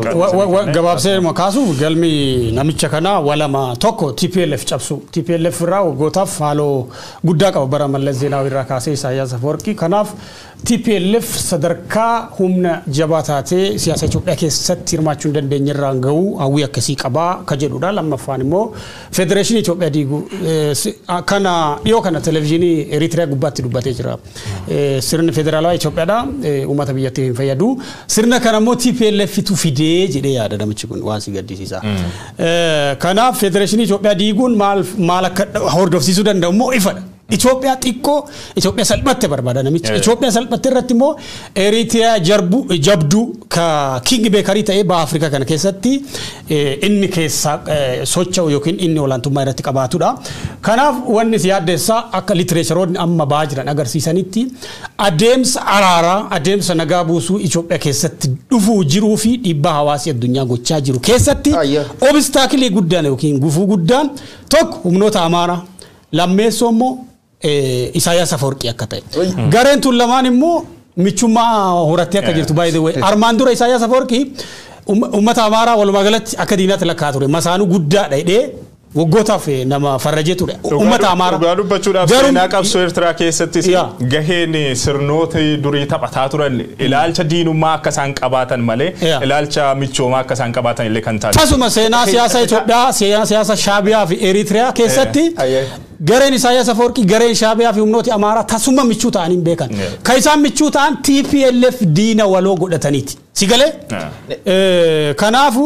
gabaabsee makaasuuf galmi namicha kana walama tokko TPLF cabsu TPLF irraa wagootaaf haaloo guddaa qaba bara Mallas Zeenaawii irraa kaasee Isaayyaas Afwerqi kanaaf TPLF sadarkaa humna jabaa taatee siyaasa Itoophiyaa keessatti hirmaachuu hin dandeenye irraan ga'uu hawwii akkasii qabaa ka jedhudha. Lammaffaan immoo Federeeshinii Itoophiyaa diiguu kana dhiyoo kana televezyiinii Eritiriyaa gubbaatti dubbatee jira. Sirni federaalawaa Itoophiyaadha uummata biyyattii hin fayyadu. Sirna kana immoo TPLF tu fidee jedhee yaada namichi kun waan si gaddisiisa. Kanaaf Federeeshinii Itoophiyaa diiguun maal akka hordofsiisuu danda'u immoo ifadha. Itoophiyaa xiqqoo Itoophiyaa salphatte barbaada namichi Itoophiyaa salphatte irratti immoo Eritiriyaa jabduu ka King Bakerii ta'ee baha Afrikaa kana keessatti inni keessa socho'u yookiin inni olaantummaa irratti qabaatudha. Kanaaf wanni si yaaddeessaa akka litireesharoonni amma ba'aa jiran agarsiisanitti adeemsa araaraa adeemsa nagaa buusuu Itoophiyaa keessatti dhufuu jiruu fi dhiibbaa hawaasii addunyaa gochaa jiru keessatti obstaakilii guddaan yookiin gufuu guddaan tokko humnoota Amaaraa lammeessoo immoo Isaayyaas Afwerqi akka ta'e. Gareen tun lamaan immoo michummaa horattee akka jirtu by the way. Armaan dura Isaayyaas Afwerqi uummata Amaaraa walumaa galatti akka diinaatti lakkaa ture. Masaanuu guddaadha jedhee waggootaaf nama farrajee ture. Uummata Amaaraa. Dhugaa dubbachuudhaaf seenaa qabsoo Eertiraa keessattis gaheen sirnoota durii taphataa turan ilaalcha diinummaa akka isaan qabaatan malee ilaalcha michoomaa akka isaan qabaatan illee kan taasisu. Tasuma seenaa siyaasa Itoophiyaa siyaasa Shaabiyaa fi Eritiriyaa keessatti gareen Isaayyaas Afwerqi gareen Shaabiyaa fi humnooti Amaaraa tasuma michuu ta'anii beekan. Ka isaan michuu ta'an TPLF diina waloo godhataniiti. Sigale kanaafu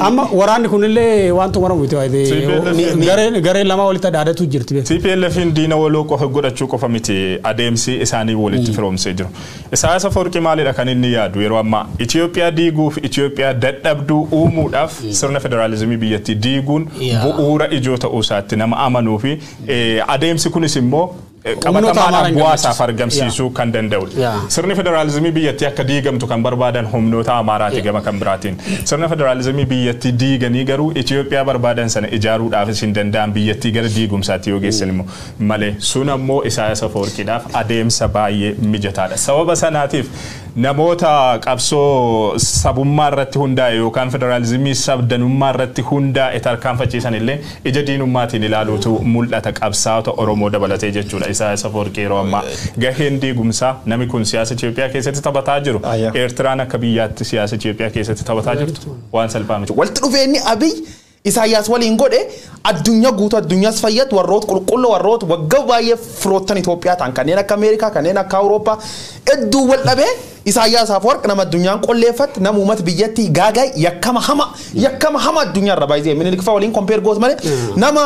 amma waraanni kunillee waan xumuramu miti waayee garee lama walitti dhaadatu jirti. TPLF diina waloo qofa godhachuu qofa miti adeemsi isaanii walitti firoomsee jiru. Isaayaas Afawarqii maalidha kan inni yaadu yeroo ammaa Itoophiyaa diiguuf Itoophiyaa dadhabduu uumuudhaaf sirna federaalizimii biyyattii diiguun bu'uura ijoo ta'uu isaatti nama amanuu fi adeemsi kunis immoo qabatamaadhaan bu'aasaaf argamsiisuu kan danda'udha. Sirni federaalizimii biyyattii akka diigamtu kan barbaadan humnoota Amaaraati gama kan biraatiin. Sirna federaalizimii biyyattii diiganii garuu Itoophiyaa barbaadan sana ijaaruudhaaf hin danda'an biyyattii gara diigumsaatti yoo geessan immoo malee sun ammoo Isaayaas Afawarqiidhaaf adeemsa baay'ee mijataadha. Sababa sanaatiif namoota qabsoo sabummaa irratti hundaa'e yookaan federaalizimii sabdanummaa irratti hundaa'e tarkaanfachiisan illee ija diinummaatiin ilaaluutu mul'ata qabsaa'ota Oromoo dabalatee jechuudha. Isaayaas Afawarqii yeroo ammaa gaheen diigumsaa namni kun siyaasa Itoophiyaa keessatti taphataa jiru. Eertiraan akka biyyaatti siyaasa Itoophiyaa keessatti taphataa jirtu waan salphaa miti. Walitti dhufeenyi Abiy Isaayyaas waliin godhe addunyaa guutuu addunyaas fayyadu warroota qulqulluu warroota waggaa baay'ee firoottan Itoophiyaa ta'an kanneen akka Ameerikaa kanneen akka Awurooppaa hedduu wal dhabee Isaayyaas Afawarqi nama addunyaan qolleeffate nama uummata biyyattii gaagaay yakkama hama addunyaa irra baay'ee Minilik fa'aa waliin kompeer goos malee nama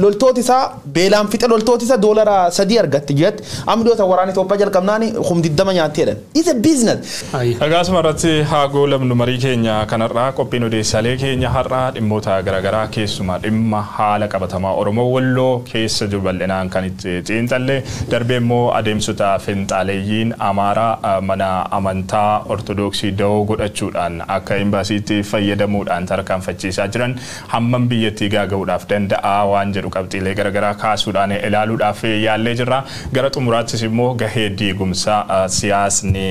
loltooti isaa beelaan fixe loltooti isaa $3 argatti jetti amdoota waraana Itoophiyaa jalqabnaani 20 nyaatteedhan. It's a business. Agaasuma irratti haagoo lamnu marii keenya kanarraa qophiin odeessaalee keenya har'aa dhimmoota garaagaraa keessumaa dhimma haala qabatamaa Oromoo Walloo keessa jiru bal'inaan kan itti xiinxallee darbee immoo adeemsota finxaaleeyyiin Amaaraa mana amantaa Ortodoksii da'oo godhachuudhaan akka imbaasiitti fayyadamuudhaan tarkaanfachiisaa jiran hammam biyyattii gaaga'uudhaaf danda'a waan jedhu qabxiilee garaagaraa kaasuudhaan ilaaluudhaaf yaallee jirra. Gara xumuraattis immoo gahee diigumsaa siyaasni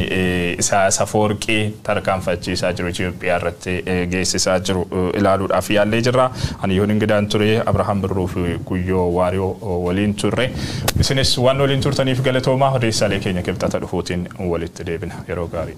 Isaayaas Afawarqii tarkaanfachiisaa jiru Itoophiyaa irratti geessisaa jiru ilaaluudhaaf yaallee jirra. Ani yoon ingidaan ture Abrahaam Birruu fi Guyyoo Waariyoo waliin turre. Isinis waan waliin turtaniif galatoomaa odeessaalee keenya kibxata dhufuutiin walitti deebina. Yeroo gaarii.